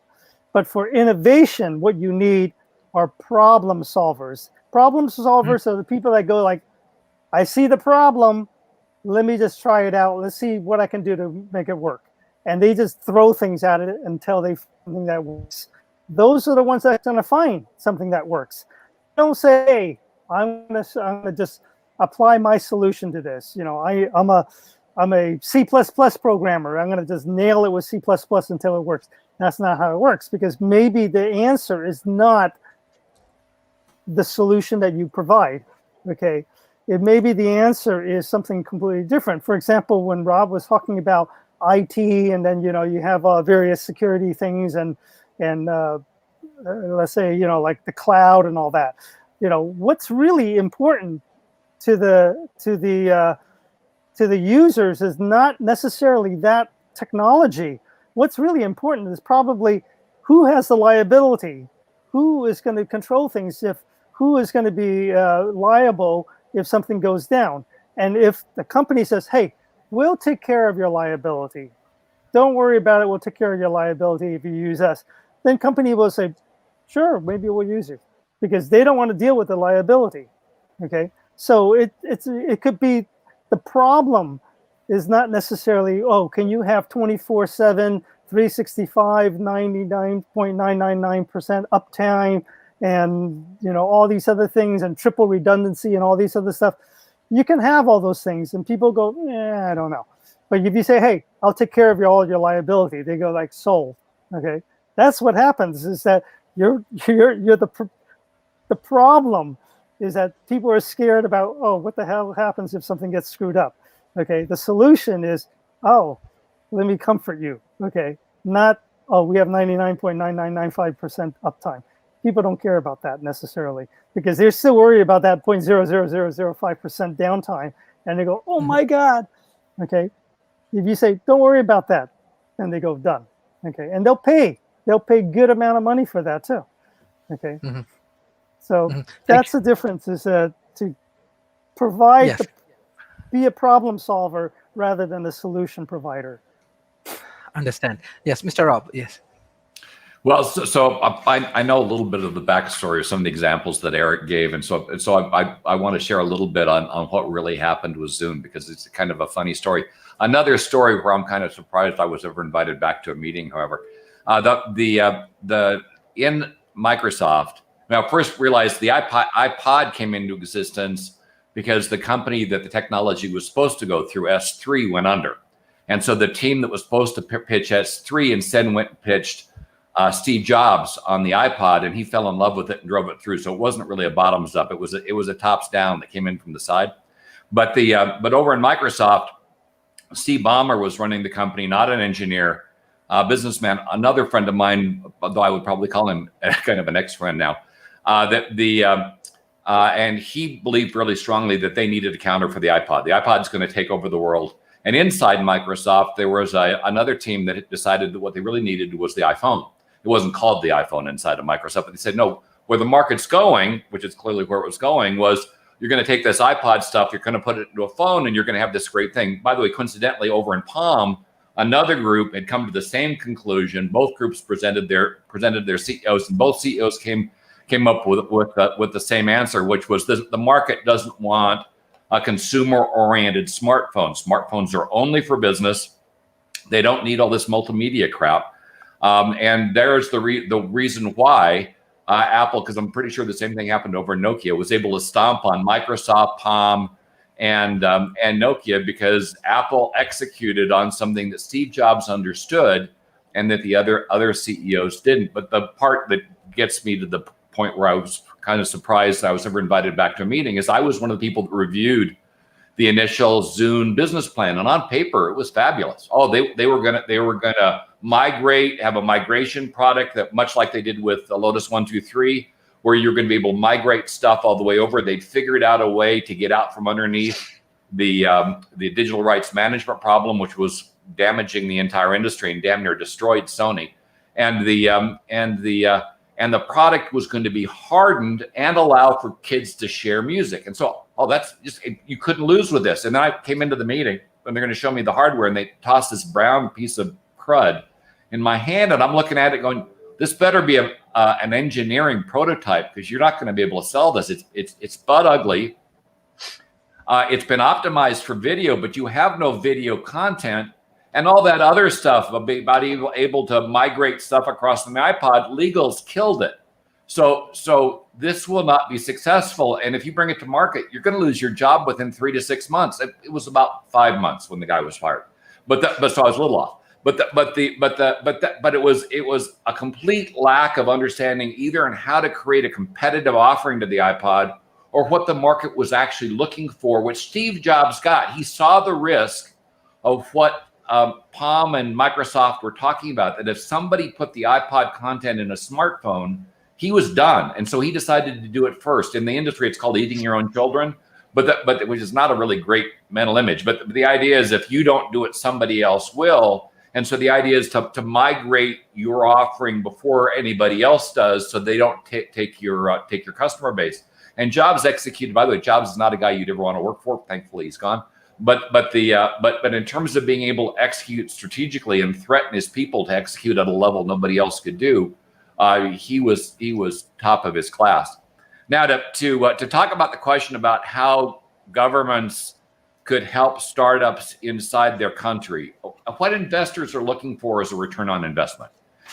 But for innovation, what you need are problem solvers. Problem solvers are the people that go like, I see the problem, let me just try it out. Let's see what I can do to make it work. And they just throw things at it until they find something that works. Those are the ones that are going to find something that works. Don't say, hey, I'm gonna just apply my solution to this. You know, I'm a C++ programmer. I'm gonna just nail it with C++ until it works. That's not how it works, because maybe the answer is not the solution that you provide. Okay, it may be the answer is something completely different. For example, when Rob was talking about IT, and then you have various security things, and let's say like the cloud and all that. What's really important to the users is not necessarily that technology. What's really important is probably who has the liability, who is going to control things, who is going to be liable if something goes down. And if the company says, hey, we'll take care of your liability, don't worry about it, we'll take care of your liability if you use us, then company will say, sure, maybe we'll use you, because they don't want to deal with the liability. Okay, so it could be, the problem is not necessarily, oh, can you have 24/7, 365, 99.999% uptime, and all these other things, and triple redundancy and all these other stuff. You can have all those things, and people go, I don't know. But if you say, hey, I'll take care of all your liability, they go like, sold. Okay, that's what happens, is that you're the problem is that people are scared about, oh, what the hell happens if something gets screwed up? Okay, the solution is, oh, let me comfort you. Okay, not, oh, we have 99.9995% uptime. People don't care about that necessarily, because they're still worried about that 0.00005% downtime, and they go, oh my God. Okay, if you say, don't worry about that, then they go, done. Okay, and they'll pay good amount of money for that too. Okay, so that's the difference, is to provide, be a problem solver rather than a solution provider. Understand. Yes, Mr. Rob, yes. Well, so I know a little bit of the backstory of some of the examples that Eric gave, and so I want to share a little bit on what really happened with Zoom, because it's kind of a funny story. Another story where I'm kind of surprised I was ever invited back to a meeting, however, in Microsoft. Now, first realized the iPod came into existence because the company that the technology was supposed to go through, S3, went under, and so the team that was supposed to pitch S3 instead went and pitched Steve Jobs on the iPod, and he fell in love with it and drove it through. So it wasn't really a bottoms up; it was a tops down that came in from the side. But over in Microsoft, Steve Ballmer was running the company, not an engineer, businessman, another friend of mine, though I would probably call him kind of an ex-friend now. And he believed really strongly that they needed a counter for the iPod. The iPod's going to take over the world. And inside Microsoft, there was another team that had decided that what they really needed was the iPhone. It wasn't called the iPhone inside of Microsoft, but they said, no, where the market's going, which is clearly where it was going, was you're going to take this iPod stuff, you're going to put it into a phone, and you're going to have this great thing. By the way, coincidentally, over in Palm, another group had come to the same conclusion. Both groups presented their CEOs, and both CEOs came up with the same answer, which was the market doesn't want a consumer-oriented smartphone. Smartphones are only for business. They don't need all this multimedia crap. And there's the reason why Apple, because I'm pretty sure the same thing happened over in Nokia, was able to stomp on Microsoft, Palm, and Nokia, because Apple executed on something that Steve Jobs understood and that the other CEOs didn't. But the part that gets me to the point where I was kind of surprised I was ever invited back to a meeting is I was one of the people that reviewed the initial Zoom business plan, and on paper it was fabulous. Oh, they were gonna migrate, have a migration product that, much like they did with the Lotus 123, where you're going to be able to migrate stuff all the way over. They'd figured out a way to get out from underneath the digital rights management problem, which was damaging the entire industry and damn near destroyed Sony. And the product was going to be hardened and allow for kids to share music. And so, that's just, you couldn't lose with this. And then I came into the meeting and they're going to show me the hardware, and they tossed this brown piece of crud in my hand, and I'm looking at it going, this better be an engineering prototype, because you're not going to be able to sell this. It's butt ugly. It's been optimized for video, but you have no video content, and all that other stuff about able to migrate stuff across from the iPod. Legals killed it. So this will not be successful. And if you bring it to market, you're going to lose your job within 3 to 6 months. It was about 5 months when the guy was fired. But so I was a little off. But it was a complete lack of understanding either on how to create a competitive offering to the iPod, or what the market was actually looking for, which Steve Jobs got. He saw the risk of what Palm and Microsoft were talking about, that if somebody put the iPod content in a smartphone, he was done. And so he decided to do it first. In the industry, it's called eating your own children. but which is not a really great mental image. But the idea is if you don't do it, somebody else will. And so the idea is to migrate your offering before anybody else does, so they don't take your customer base. And Jobs executed. By the way, Jobs is not a guy you'd ever want to work for. Thankfully, he's gone. But in terms of being able to execute strategically and threaten his people to execute at a level nobody else could do, he was top of his class. Now to talk about the question about how governments could help startups inside their country. What investors are looking for is a return on investment.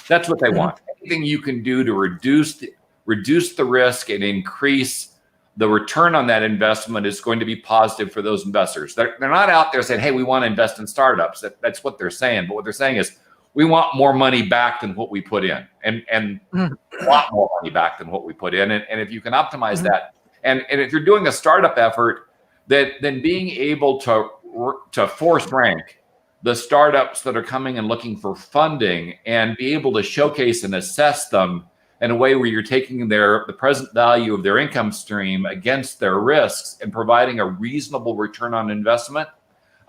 That's what they want. Anything you can do to reduce the risk and increase the return on that investment is going to be positive for those investors. They're not out there saying, hey, we want to invest in startups. That's what they're saying. But what they're saying is, we want more money back than what we put in, and a lot more money back than what we put in. And if you can optimize that, and if you're doing a startup effort, then being able to force rank the startups that are coming and looking for funding and be able to showcase and assess them in a way where you're taking the present value of their income stream against their risks and providing a reasonable return on investment,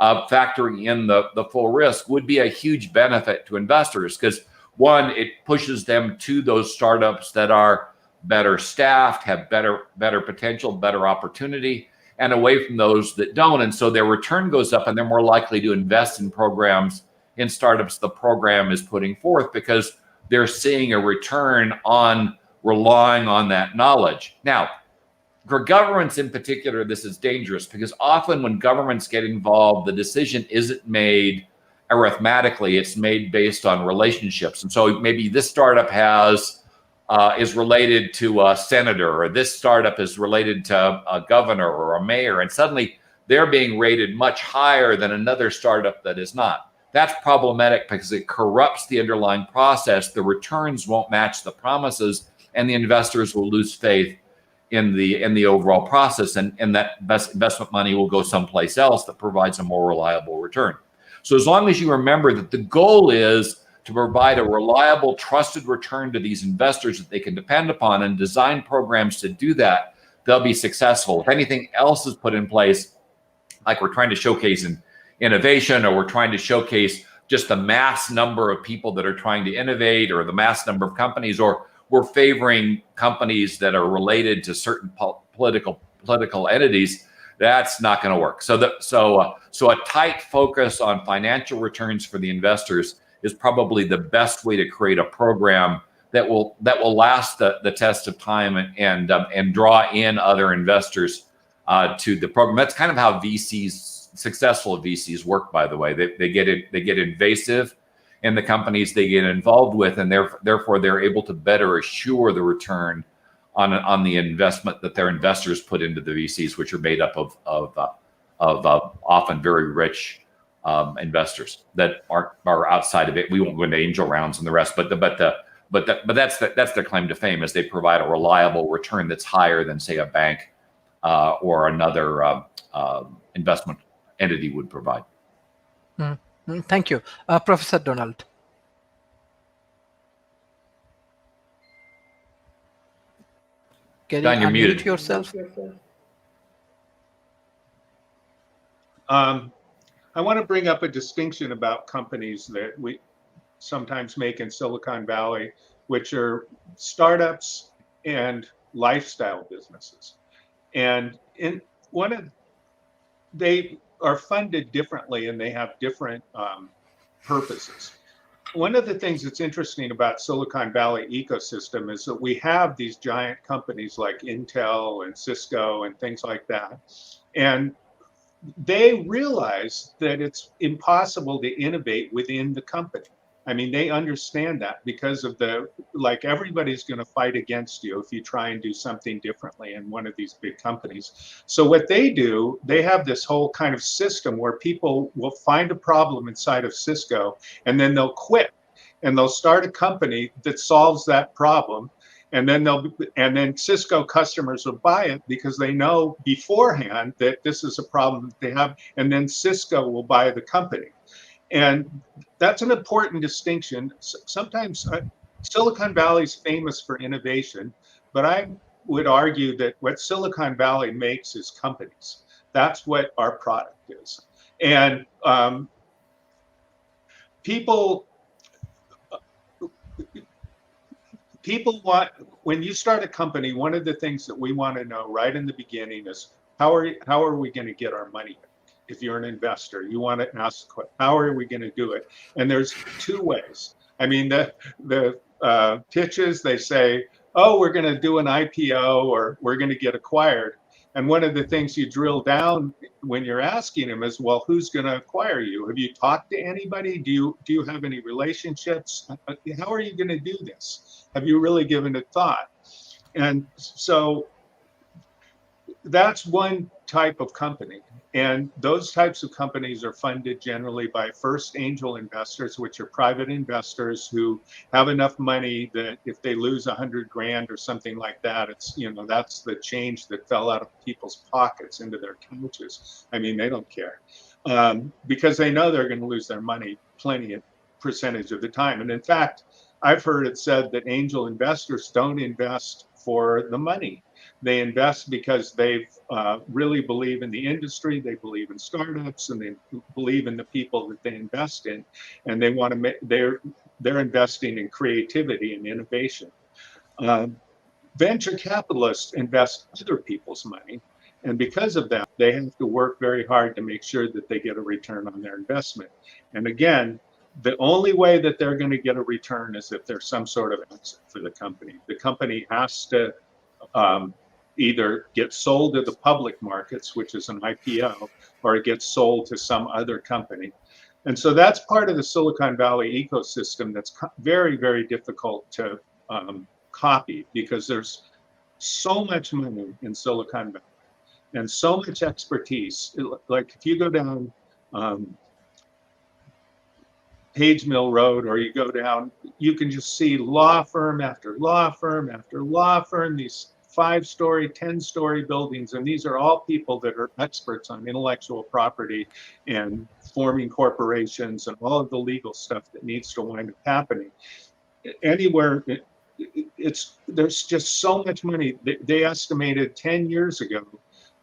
factoring in the full risk, would be a huge benefit to investors, because one, it pushes them to those startups that are better staffed, have better potential, better opportunity, and away from those that don't. And so their return goes up, and they're more likely to invest in programs, in startups the program is putting forth, because they're seeing a return on relying on that knowledge. Now, for governments in particular, this is dangerous, because often when governments get involved, the decision isn't made arithmetically, it's made based on relationships. And so maybe this startup is related to a senator, or this startup is related to a governor or a mayor, and suddenly they're being rated much higher than another startup that is not. That's problematic because it corrupts the underlying process. The returns won't match the promises, and the investors will lose faith in the overall process, and that investment money will go someplace else that provides a more reliable return. So as long as you remember that the goal is to provide a reliable, trusted return to these investors that they can depend upon, and design programs to do that, they'll be successful. If anything else is put in place, like we're trying to showcase in innovation, or we're trying to showcase just the mass number of people that are trying to innovate, or the mass number of companies, or we're favoring companies that are related to certain political entities, that's not going to work. So a tight focus on financial returns for the investors is probably the best way to create a program that will last the test of time and draw in other investors to the program. That's kind of how successful VCs work, by the way. They get invasive in the companies they get involved with, and therefore they're able to better assure the return on the investment that their investors put into the VCs, which are made up of often very rich investors that are outside of it. We won't go into angel rounds and the rest, but that's their claim to fame, is they provide a reliable return that's higher than, say, a bank or another investment entity would provide. Thank you, Professor Donald. Can you unmute yourself? I want to bring up a distinction about companies that we sometimes make in Silicon Valley, which are startups and lifestyle businesses. And they are funded differently, and they have different purposes. One of the things that's interesting about Silicon Valley ecosystem is that we have these giant companies like Intel and Cisco and things like that. And they realize that it's impossible to innovate within the company. I mean, they understand that because of everybody's going to fight against you if you try and do something differently in one of these big companies. So what they do, they have this whole kind of system where people will find a problem inside of Cisco, and then they'll quit, and they'll start a company that solves that problem. And then Cisco customers will buy it because they know beforehand that this is a problem that they have, and then Cisco will buy the company. And that's an important distinction. Sometimes Silicon Valley is famous for innovation, but I'm would argue that what Silicon Valley makes is companies. That's what our product is. And people want, when you start a company, one of the things that we want to know right in the beginning is how are we going to get our money? If you're an investor, you want to ask, how are we going to do it? And there's two ways. I mean, the pitches, they say, oh, we're going to do an IPO or we're going to get acquired. And one of the things you drill down when you're asking them is, well, who's going to acquire you? Have you talked to anybody? Do you have any relationships? How are you going to do this? Have you really given it thought? And so that's one type of company. And those types of companies are funded generally by first angel investors, which are private investors who have enough money that if they lose 100 grand or something like that, it's, you know, that's the change that fell out of people's pockets into their couches. I mean, they don't care because they know they're going to lose their money plenty of percentage of the time. And in fact, I've heard it said that angel investors don't invest for the money. They invest because they really believe in the industry, they believe in startups, and they believe in the people that they invest in, and they want to make, they're investing in creativity and innovation. Venture capitalists invest other people's money, and because of that, they have to work very hard to make sure that they get a return on their investment. And again, the only way that they're going to get a return is if there's some sort of exit for the company. The company has to either get sold to the public markets, which is an IPO, or it gets sold to some other company. And so that's part of the Silicon Valley ecosystem that's very, very difficult to copy, because there's so much money in Silicon Valley and so much expertise. Like if you go down Page Mill Road, or you go down, you can just see law firm after law firm after law firm, these 5-story, 10-story buildings. And these are all people that are experts on intellectual property and forming corporations and all of the legal stuff that needs to wind up happening. Anywhere, there's just so much money. They estimated 10 years ago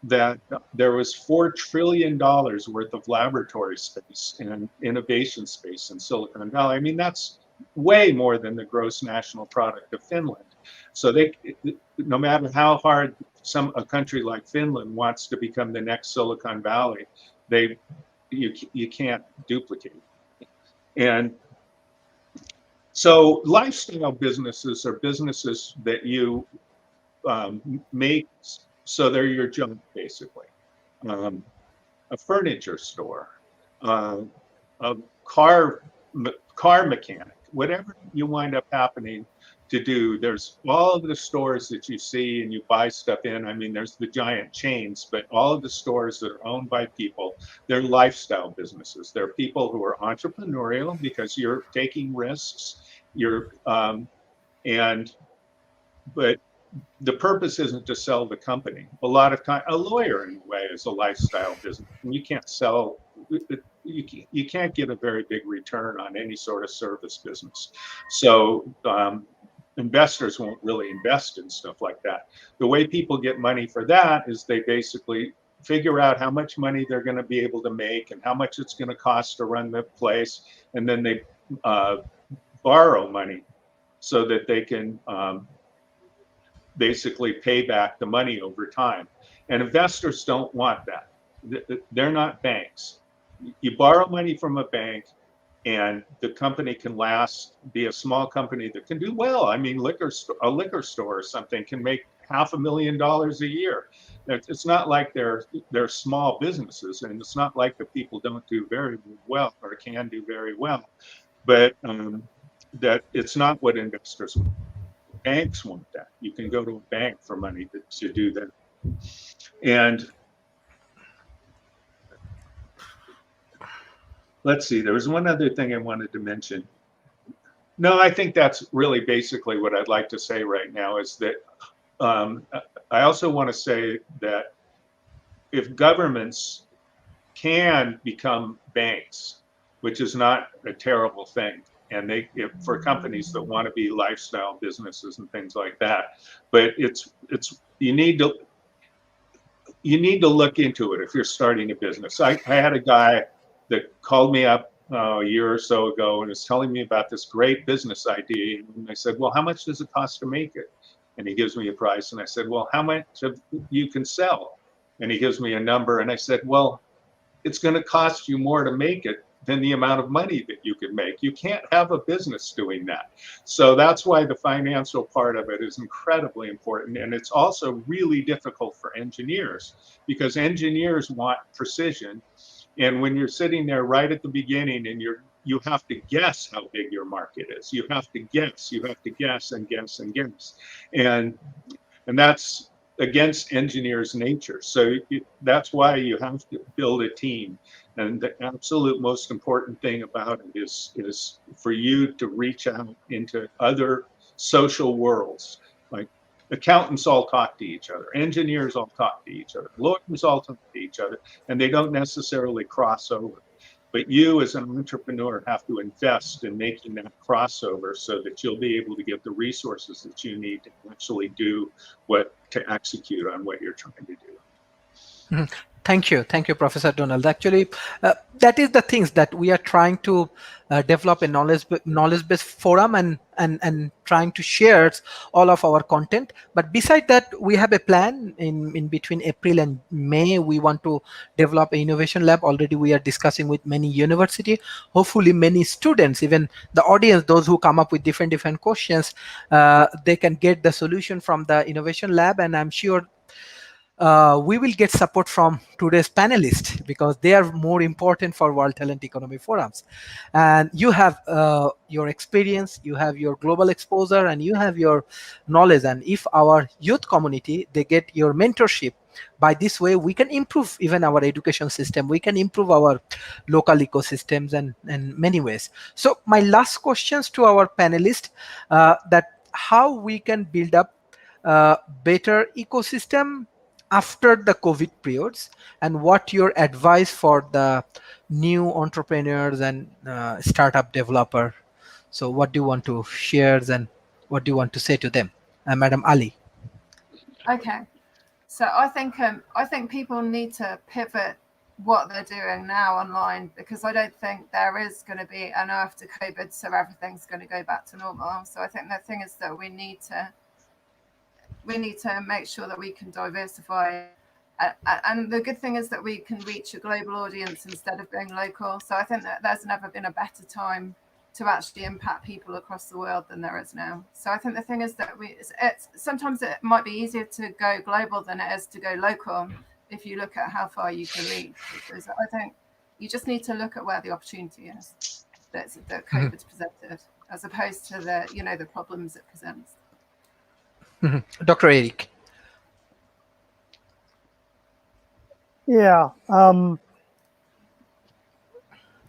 that there was $4 trillion worth of laboratory space and innovation space in Silicon Valley. I mean, that's way more than the gross national product of Finland. So no matter how hard a country like Finland wants to become the next Silicon Valley, you can't duplicate. And so lifestyle businesses are businesses that you make, so they're your junk, basically. A furniture store, a car mechanic, whatever you wind up happening to do. There's all of the stores that you see and you buy stuff in. I mean, there's the giant chains, but all of the stores that are owned by people, they're lifestyle businesses. They're people who are entrepreneurial because you're taking risks. But the purpose isn't to sell the company. A lot of time, a lawyer in a way is a lifestyle business, and you can't sell. You can't get a very big return on any sort of service business. So investors won't really invest in stuff like that. The way people get money for that is they basically figure out how much money they're going to be able to make and how much it's going to cost to run the place, and then they borrow money so that they can basically pay back the money over time. And investors don't want that. They're not banks. You borrow money from a bank and the company can be a small company that can do well. I mean, a liquor store or something can make $500,000 a year. It's not like they're small businesses, and it's not like the people don't do very well or can do very well, but that it's not what investors want. Banks want that. You can go to a bank for money to do that. And let's see, there was one other thing I wanted to mention. No, I think that's really basically what I'd like to say right now, is that I also want to say that if governments can become banks, which is not a terrible thing, and for companies that want to be lifestyle businesses and things like that. But you need to look into it if you're starting a business. I had a guy that called me up a year or so ago and was telling me about this great business idea. And I said, well, how much does it cost to make it? And he gives me a price. And I said, well, how much you can sell? And he gives me a number. And I said, well, it's going to cost you more to make it than the amount of money that you could make. You can't have a business doing that. So that's why the financial part of it is incredibly important. And it's also really difficult for engineers, because engineers want precision. And when you're sitting there right at the beginning and you have to guess how big your market is. You have to guess and guess and guess. And that's against engineers' nature. So that's why you have to build a team. And the absolute most important thing about it is for you to reach out into other social worlds. Like accountants all talk to each other, engineers all talk to each other, lawyers all talk to each other, and they don't necessarily cross over. But you as an entrepreneur have to invest in making that crossover so that you'll be able to get the resources that you need to actually to execute on what you're trying to do. Mhm. Thank you, Professor Donald. Actually, that is the things that we are trying to develop a knowledge-based forum and trying to share all of our content. But beside that, we have a plan in between April and May. We want to develop an innovation lab. Already, we are discussing with many university. Hopefully, many students, even the audience, those who come up with different questions, they can get the solution from the innovation lab. And I'm sure we will get support from today's panelists, because they are more important for World Talent Economy Forums. And you have your experience, you have your global exposure, and you have your knowledge. And if our youth community, they get your mentorship, by this way, we can improve even our education system. We can improve our local ecosystems and many ways. So my last questions to our panelists, that how we can build up better ecosystem after the COVID periods, and what your advice for the new entrepreneurs and startup developer. So what do you want to share, and what do you want to say to them, Madam Ali? Okay, so I think people need to pivot what they're doing now online, because I don't think there is going to be an after COVID, so everything's going to go back to normal. So I think the thing is that we need to make sure that we can diversify, and the good thing is that we can reach a global audience instead of being local. So I think that there's never been a better time to actually impact people across the world than there is now. So I think the thing is that sometimes it might be easier to go global than it is to go local, if you look at how far you can reach. Because I think you just need to look at where the opportunity is that COVID's presented, as opposed to the problems it presents. Dr. Eric. Yeah.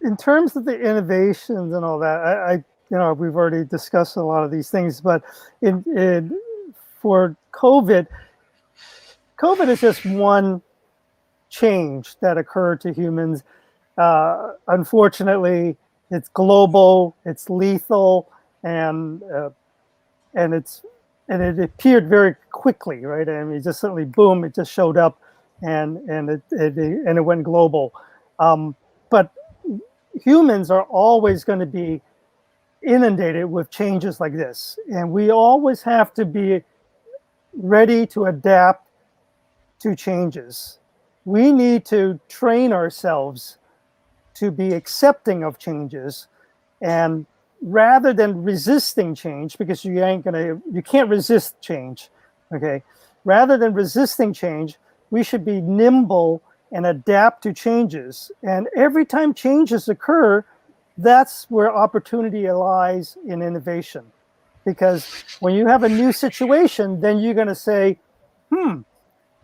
In terms of the innovations and all that, we've already discussed a lot of these things, but for COVID is just one change that occurred to humans. Unfortunately, it's global, it's lethal, and it appeared very quickly, right? I mean, just suddenly, boom, it just showed up, and it went global. But humans are always going to be inundated with changes like this, and we always have to be ready to adapt to changes. We need to train ourselves to be accepting of changes, and rather than resisting change, because you can't resist change, okay? Rather than resisting change, we should be nimble and adapt to changes. And every time changes occur, that's where opportunity lies in innovation. Because when you have a new situation, then you're going to say,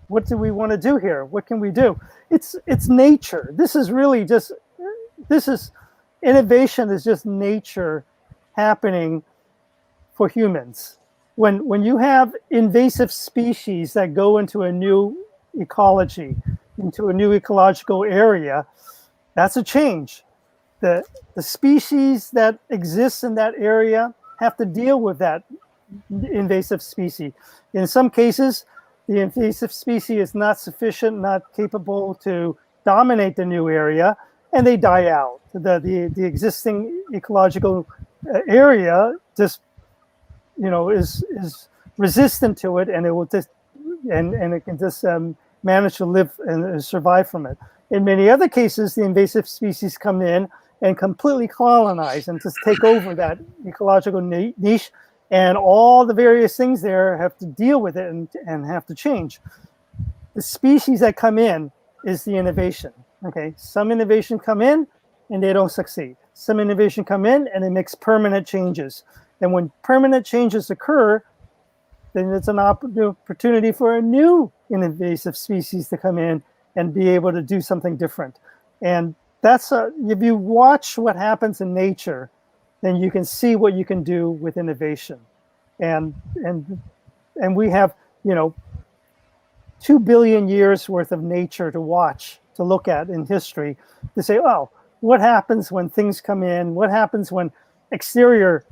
what do we want to do here? What can we do? It's nature. Innovation is just nature happening for humans. When you have invasive species that go into a new ecology, into a new ecological area, that's a change. the species that exists in that area have to deal with that invasive species. In some cases, the invasive species is not sufficient, not capable to dominate the new area, and they die out. The existing ecological area just, is resistant to it, and it will just and it can just manage to live and survive from it. In many other cases, the invasive species come in and completely colonize and just take over that ecological niche, and all the various things there have to deal with it and have to change. The species that come in is the innovation. Okay, some innovation come in and they don't succeed. Some innovation come in and it makes permanent changes. And when permanent changes occur, then it's an opportunity for a new invasive species to come in and be able to do something different. And that's if you watch what happens in nature, then you can see what you can do with innovation. And we have 2 billion years worth of nature to watch, to look at in history, to say, oh, what happens when things come in? What happens when exterior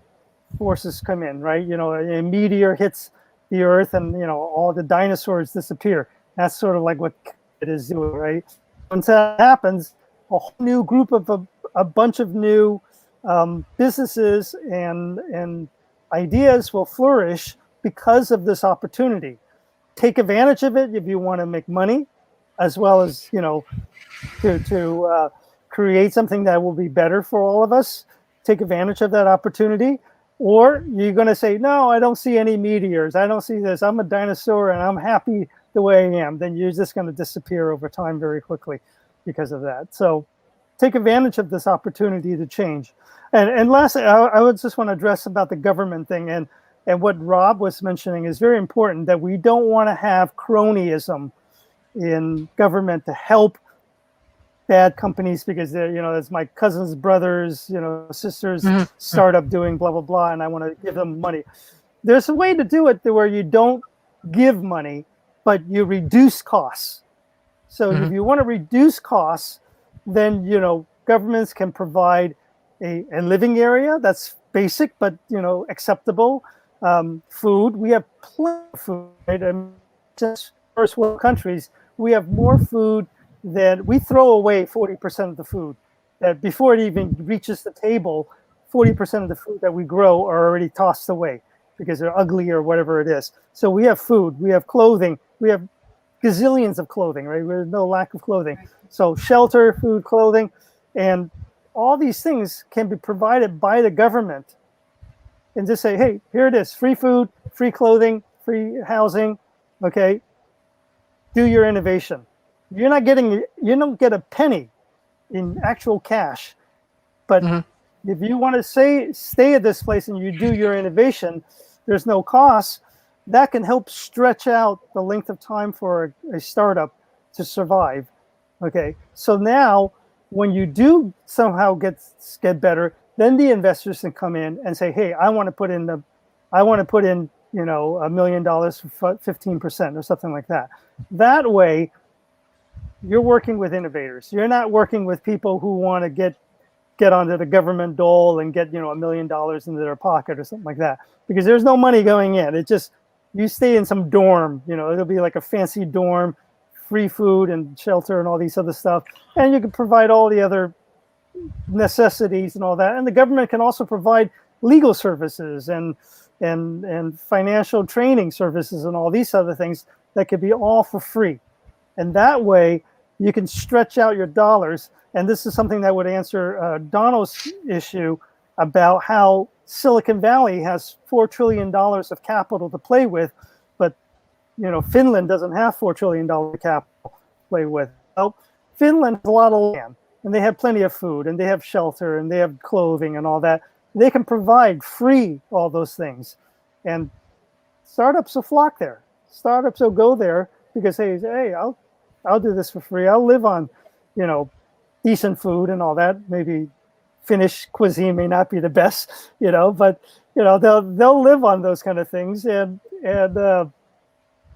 forces come in, right? A meteor hits the earth and, all the dinosaurs disappear. That's sort of like what it is doing, right? Once that happens, a whole new group of a bunch of new businesses and ideas will flourish because of this opportunity. Take advantage of it if you want to make money, as well as, to create something that will be better for all of us. Take advantage of that opportunity. Or you're going to say, no, I don't see any meteors. I don't see this. I'm a dinosaur and I'm happy the way I am. Then you're just going to disappear over time very quickly because of that. So take advantage of this opportunity to change. And lastly, I would just want to address about the government thing. And what Rob was mentioning is very important, that we don't want to have cronyism in government to help bad companies because they're, it's my cousin's brother's, sister's startup doing blah, blah, blah, and I want to give them money. There's a way to do it where you don't give money, but you reduce costs. So if you want to reduce costs, then, governments can provide a living area that's basic, but, acceptable. Food, we have plenty of food, right? And just first world countries, we have more food than we throw away 40% of the food. That before it even reaches the table, 40% of the food that we grow are already tossed away because they're ugly or whatever it is. So we have food, we have clothing, we have gazillions of clothing, right? There's no lack of clothing. So shelter, food, clothing, and all these things can be provided by the government. And just say, hey, here it is, free food, free clothing, free housing, okay? Do your innovation. You don't get a penny in actual cash. But if you want to stay at this place and you do your innovation, there's no cost. That can help stretch out the length of time for a startup to survive. Okay, so now when you do somehow get better, then the investors can come in and say, hey, I want to put in $1 million for 15% or something like that. That way, you're working with innovators. You're not working with people who want to get onto the government dole and get $1 million into their pocket or something like that, because there's no money going in. It just, you stay in some dorm. It'll be like a fancy dorm, free food and shelter and all these other stuff, and you can provide all the other necessities and all that. And the government can also provide legal services and financial training services and all these other things that could be all for free. And that way you can stretch out your dollars. And this is something that would answer Donald's issue about how Silicon Valley has $4 trillion of capital to play with, but Finland doesn't have $4 trillion of capital to play with. Well, Finland has a lot of land, and they have plenty of food, and they have shelter, and they have clothing and all that. They can provide free all those things. And startups will flock there. Startups will go there because hey, I'll do this for free. I'll live on, decent food and all that. Maybe Finnish cuisine may not be the best, but they'll live on those kind of things, and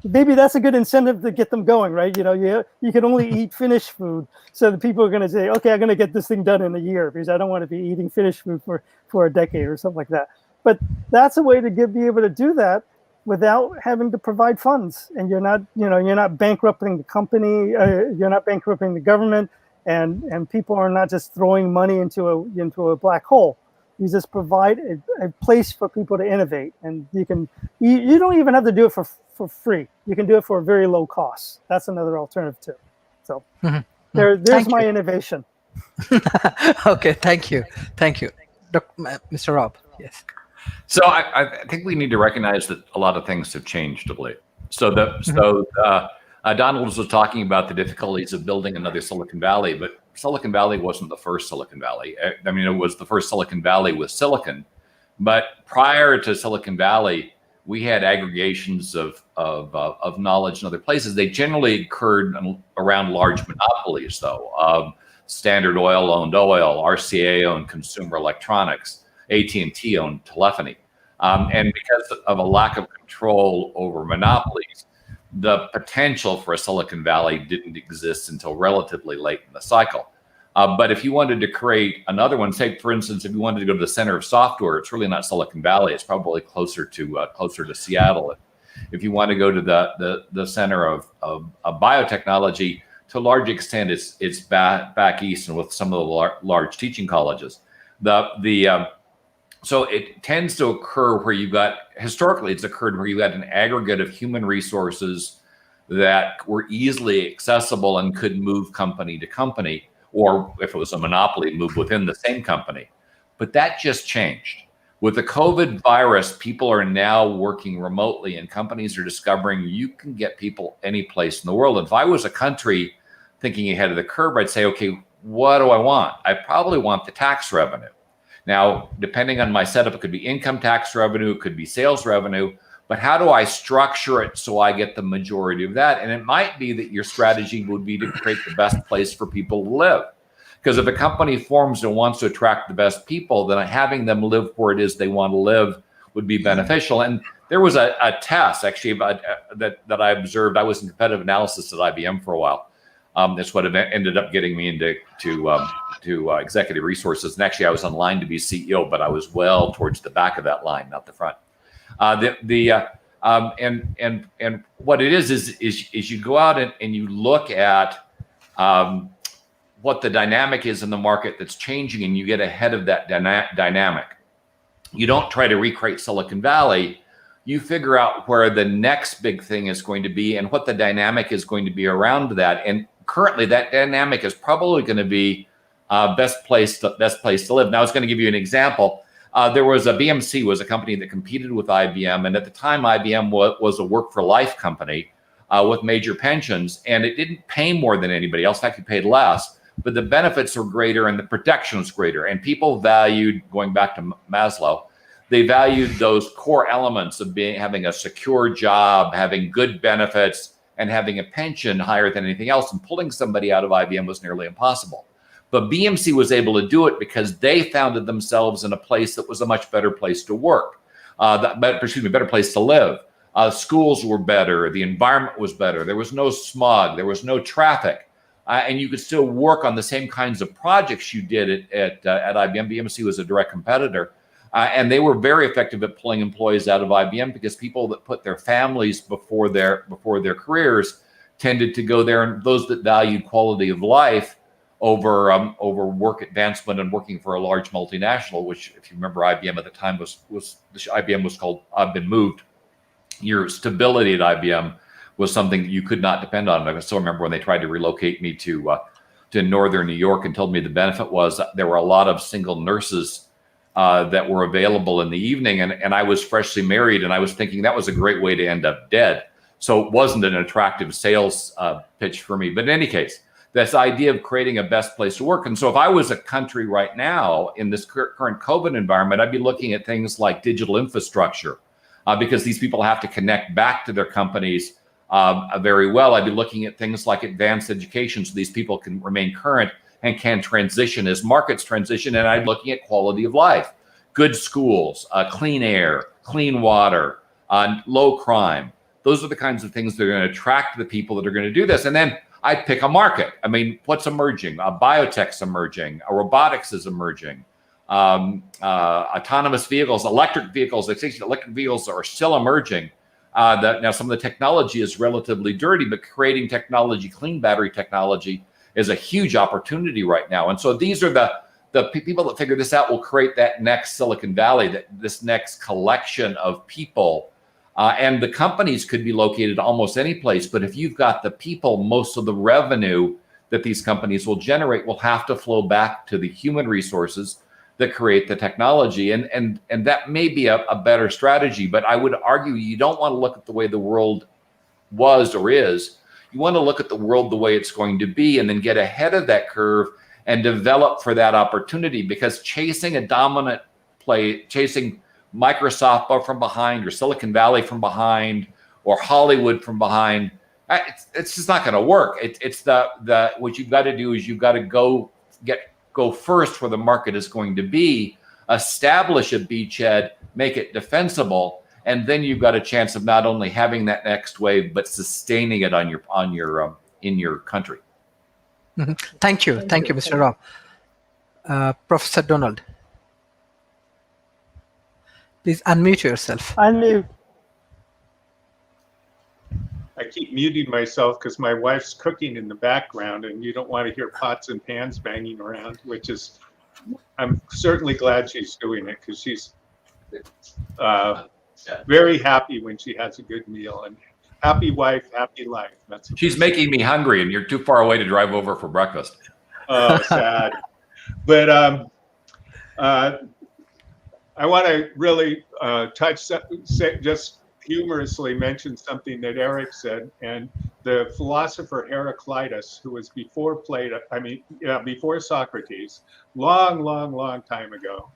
maybe that's a good incentive to get them going, right? You can only eat finished food, so the people are going to say, okay, I'm going to get this thing done in a year because I don't want to be eating finished food for a decade or something like that. But that's a way to be able to do that without having to provide funds, and you're not bankrupting the company, you're not bankrupting the government, and people are not just throwing money into a black hole. You just provide a place for people to innovate, and you don't even have to do it for free. You can do it for a very low cost. That's another alternative too. So there's my innovation. Okay, thank you, Mr. Rob. Yes. So I think we need to recognize that a lot of things have changed of late. So Donald was talking about the difficulties of building another Silicon Valley, but Silicon Valley wasn't the first Silicon Valley. I mean, it was the first Silicon Valley with silicon, but prior to Silicon Valley, we had aggregations of knowledge in other places. They generally occurred around large monopolies, though. Standard Oil owned oil, RCA owned consumer electronics, AT&T owned telephony. And because of a lack of control over monopolies, the potential for a Silicon Valley didn't exist until relatively late in the cycle. But if you wanted to create another one, say, for instance, if you wanted to go to the center of software, it's really not Silicon Valley. It's probably closer to Seattle. If you want to go to the center of biotechnology, to a large extent, it's back east and with some of the large teaching colleges. So it tends to occur where historically it's occurred where you had an aggregate of human resources that were easily accessible and could move company to company, or if it was a monopoly, move within the same company. But that just changed. With the COVID virus, people are now working remotely and companies are discovering you can get people any place in the world. And if I was a country thinking ahead of the curve, I'd say, okay, what do I want? I probably want the tax revenue. Now, depending on my setup, it could be income tax revenue, it could be sales revenue, but how do I structure it so I get the majority of that? And it might be that your strategy would be to create the best place for people to live. Because if a company forms and wants to attract the best people, then having them live where it is they want to live would be beneficial. And there was a test actually that I observed. I was in competitive analysis at IBM for a while. That's what ended up getting me into executive resources. And actually, I was on line to be CEO, but I was well towards the back of that line, not the front. And what it is you go out and you look at what the dynamic is in the market that's changing, and you get ahead of that dynamic. You don't try to recreate Silicon Valley. You figure out where the next big thing is going to be and what the dynamic is going to be around that. And currently, that dynamic is probably going to be best place to live. Now, I was going to give you an example. There was BMC was a company that competed with IBM, and at the time, IBM was a work for life company with major pensions, and it didn't pay more than anybody else. In fact, it paid less, but the benefits were greater and the protection was greater. And people valued, going back to Maslow, they valued those core elements of having a secure job, having good benefits, and having a pension higher than anything else. And pulling somebody out of IBM was nearly impossible. But BMC was able to do it because they founded themselves in a place that was a much better place to work, better place to live. Schools were better. The environment was better. There was no smog. There was no traffic. And you could still work on the same kinds of projects you did at IBM. BMC was a direct competitor. And they were very effective at pulling employees out of IBM because people that put their families before their careers tended to go there, and those that valued quality of life over work advancement and working for a large multinational, which, if you remember, IBM at the time was IBM was called I've been moved. Your stability at IBM was something that you could not depend on. I still remember when they tried to relocate me to northern New York and told me the benefit was there were a lot of single nurses that were available in the evening. And I was freshly married, and I was thinking that was a great way to end up dead. So it wasn't an attractive sales pitch for me. But in any case, this idea of creating a best place to work. And so if I was a country right now in this current COVID environment, I'd be looking at things like digital infrastructure because these people have to connect back to their companies very well. I'd be looking at things like advanced education so these people can remain current and can transition as markets transition. And I'm looking at quality of life, good schools, clean air, clean water, low crime, Those are the kinds of things that are going to attract the people that are going to do this. And then I pick a market. I mean, what's emerging? Biotech's emerging. Robotics is emerging. Autonomous vehicles, electric vehicles. Electric vehicles are still emerging. Now, some of the technology is relatively dirty, but creating technology, clean battery technology, is a huge opportunity right now. And so these are the people that figure this out will create that next Silicon Valley, this next collection of people. And the companies could be located almost any place. But if you've got the people, most of the revenue that these companies will generate will have to flow back to the human resources that create the technology. And that may be a better strategy. But I would argue you don't want to look at the way the world was or is. You want to look at the world the way it's going to be and then get ahead of that curve and develop for that opportunity, because chasing a dominant play, chasing Microsoft from behind or Silicon Valley from behind or Hollywood from behind, it's just not going to work. It's the what you've got to do is you've got to go first where the market is going to be, establish a beachhead, make it defensible, and then you've got a chance of not only having that next wave but sustaining it in your country. Mm-hmm. Thank you, Mr. Ram. Professor Donald, please unmute yourself. Unmute. I keep muting myself because my wife's cooking in the background, and you don't want to hear pots and pans banging around, which is, I'm certainly glad she's doing it, because she's very happy when she has a good meal. And happy wife, happy life. She's making me hungry, and you're too far away to drive over for breakfast. Oh, sad. But I want to really just humorously mention something that Eric said, and the philosopher Heraclitus, who was before Plato, before Socrates, long time ago,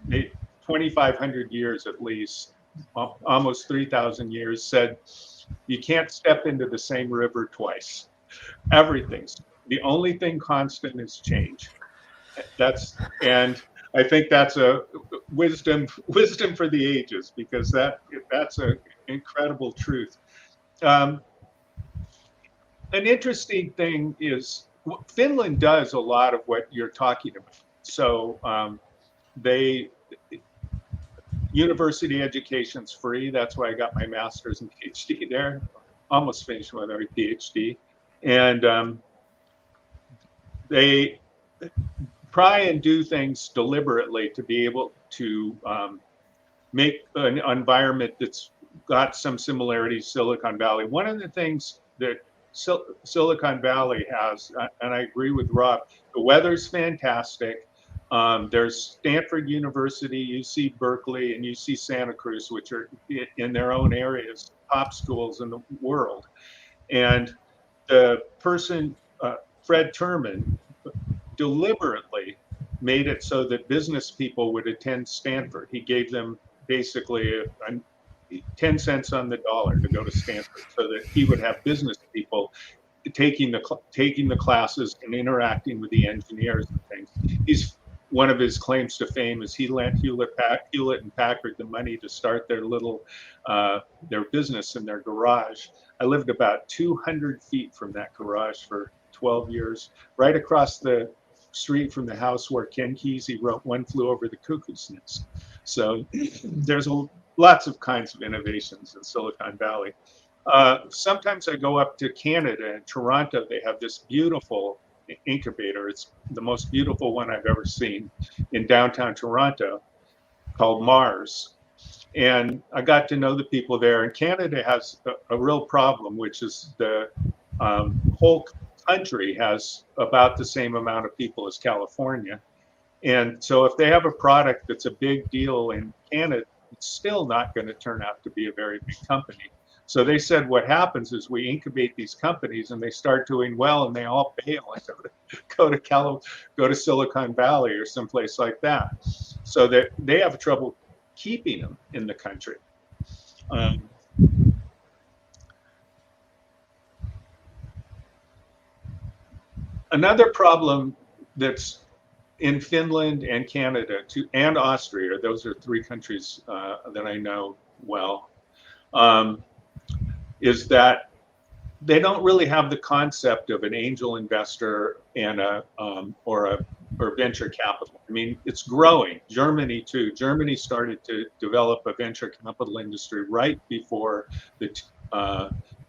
2,500 years at least, almost 3,000 years, said, you can't step into the same river twice. The only thing constant is change. And I think that's a wisdom for the ages, because that's an incredible truth. An interesting thing is Finland does a lot of what you're talking about. So university education's free. That's why I got my master's and PhD there. Almost finished with my PhD. And they try and do things deliberately to be able to make an environment that's got some similarities to Silicon Valley. One of the things that Silicon Valley has, and I agree with Rob, the weather's fantastic. There's Stanford University, UC Berkeley, and UC Santa Cruz, which are in their own areas, top schools in the world. And the person, Fred Terman, deliberately made it so that business people would attend Stanford. He gave them basically 10 cents on the dollar to go to Stanford, so that he would have business people taking the classes and interacting with the engineers and things. One of his claims to fame is he lent Hewlett and Packard the money to start their business in their garage. I lived about 200 feet from that garage for 12 years, right across the street from the house where Ken Kesey wrote One Flew Over the Cuckoo's Nest. So there's lots of kinds of innovations in Silicon Valley. Sometimes I go up to Canada, in Toronto. They have this beautiful incubator. It's the most beautiful one I've ever seen in downtown Toronto, called Mars. And I got to know the people there. And Canada has a real problem, which is the whole country has about the same amount of people as California. And so if they have a product that's a big deal in Canada, it's still not going to turn out to be a very big company. So they said what happens is we incubate these companies and they start doing well and they all bail and go to Silicon Valley or someplace like that. So that they have trouble keeping them in the country. Another problem that's in Finland and Canada and Austria, those are three countries that I know well. is that they don't really have the concept of an angel investor and or venture capital. I mean, it's growing. Germany too. Germany started to develop a venture capital industry right before the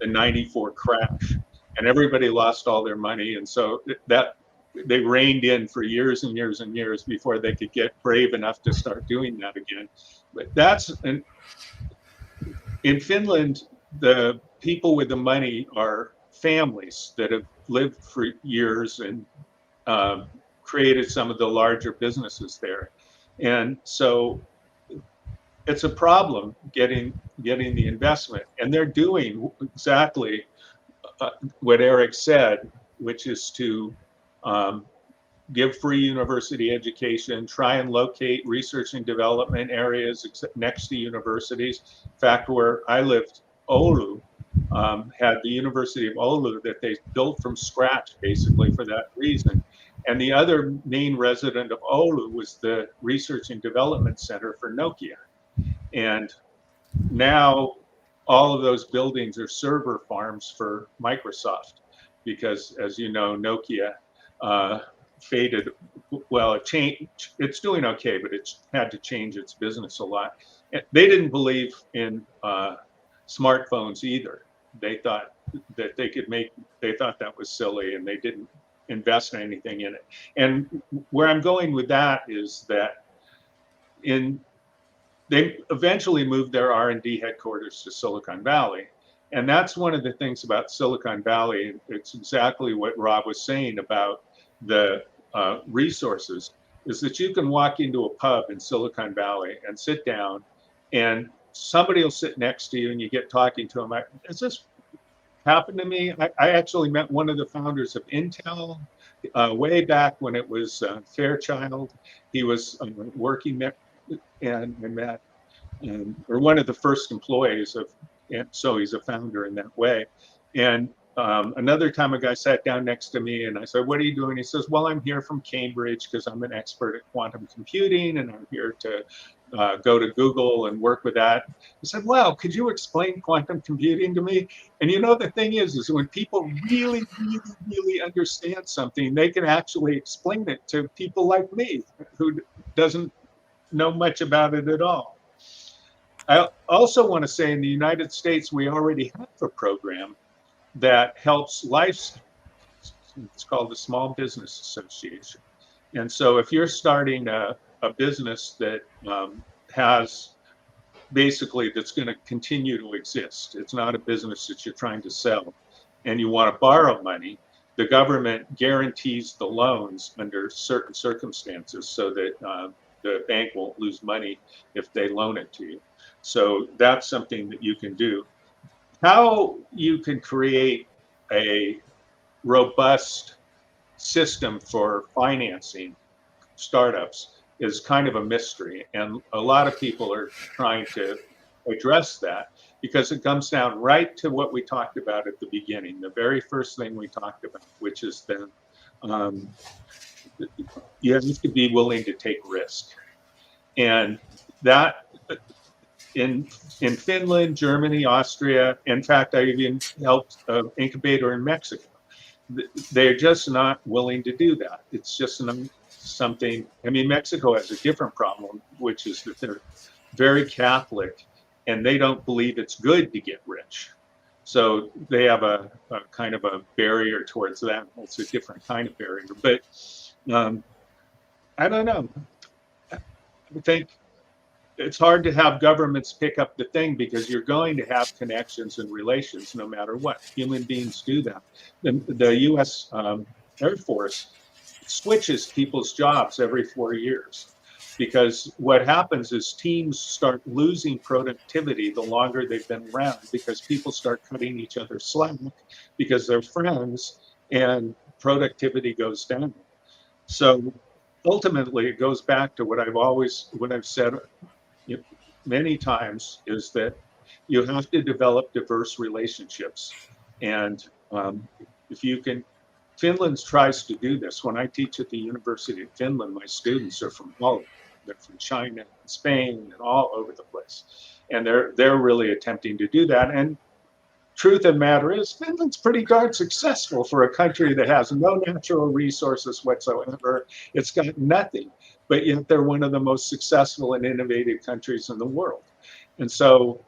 '94 crash, and everybody lost all their money, and so that they reined in for years and years and years before they could get brave enough to start doing that again. But in Finland, the people with the money are families that have lived for years and created some of the larger businesses there. And so it's a problem getting the investment. And they're doing exactly what Eric said, which is to give free university education, try and locate research and development areas next to universities. In fact, where I lived, Oulu had the University of Oulu that they built from scratch basically for that reason. And the other main resident of Oulu was the Research and Development Center for Nokia. And now all of those buildings are server farms for Microsoft because, as you know, Nokia faded. Well, it changed. It's doing okay, but it's had to change its business a lot. They didn't believe in smartphones either. They thought that they could make. They thought that was silly, and they didn't invest in anything in it. And where I'm going with that is that they eventually moved their R&D headquarters to Silicon Valley. And that's one of the things about Silicon Valley. It's exactly what Rob was saying about the resources, is that you can walk into a pub in Silicon Valley and sit down and somebody will sit next to you and you get talking to them. Has this happened to me? I actually met one of the founders of Intel way back when it was Fairchild. He was working there, and I met, or one of the first employees of, and so he's a founder in that way. And another time a guy sat down next to me and I said, "What are you doing?" He says, "Well, I'm here from Cambridge because I'm an expert at quantum computing and I'm here to go to Google and work with that." I said, "Wow, could you explain quantum computing to me?" And you know, the thing is when people really, really, really understand something, they can actually explain it to people like me who doesn't know much about it at all. I also want to say in the United States, we already have a program that helps life. It's called the Small Business Association. And so if you're starting a business that has basically that's going to continue to exist, it's not a business that you're trying to sell, and you want to borrow money, the government guarantees the loans under certain circumstances so that the bank won't lose money if they loan it to you. So that's something that you can do. How you can create a robust system for financing startups is kind of a mystery. And a lot of people are trying to address that because it comes down right to what we talked about at the beginning, the very first thing we talked about, which is that you have to be willing to take risk. And that in Finland, Germany, Austria, in fact, I even helped an incubator in Mexico. They're just not willing to do that. It's just not something. I mean, Mexico has a different problem, which is that they're very Catholic and they don't believe it's good to get rich. So they have a kind of a barrier towards that. It's a different kind of barrier. But I don't know. I think it's hard to have governments pick up the thing because you're going to have connections and relations no matter what. Human beings do that. The U.S. Air Force switches people's jobs every 4 years because what happens is teams start losing productivity the longer they've been around because people start cutting each other slack because they're friends and productivity goes down. So ultimately, it goes back to what I've said many times, is that you have to develop diverse relationships. And if you can, Finland tries to do this. When I teach at the University of Finland, my students are from all over. They're from China and Spain and all over the place. and they're really attempting to do that. And truth of the matter is, Finland's pretty darn successful for a country that has no natural resources whatsoever. It's got nothing, but yet they're one of the most successful and innovative countries in the world. And so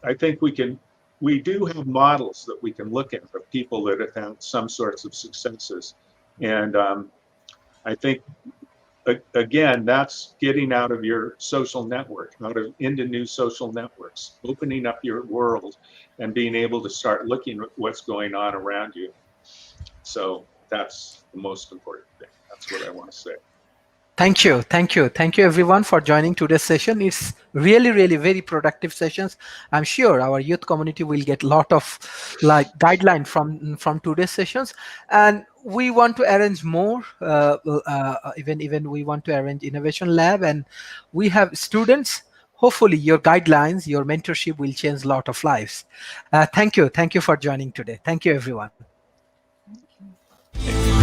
I think we do have models that we can look at of people that have had some sorts of successes. And I think, again, that's getting out of your social network, into new social networks, opening up your world and being able to start looking at what's going on around you. So that's the most important thing. That's what I want to say. Thank you, thank you, thank you everyone for joining today's session. It's really very productive sessions. I'm sure our youth community will get a lot of guideline from today's sessions, and we want to arrange more. Even we want to arrange innovation lab, and we have students. Hopefully, your guidelines, your mentorship will change a lot of lives. Thank you for joining today. Thank you, everyone. Thank you.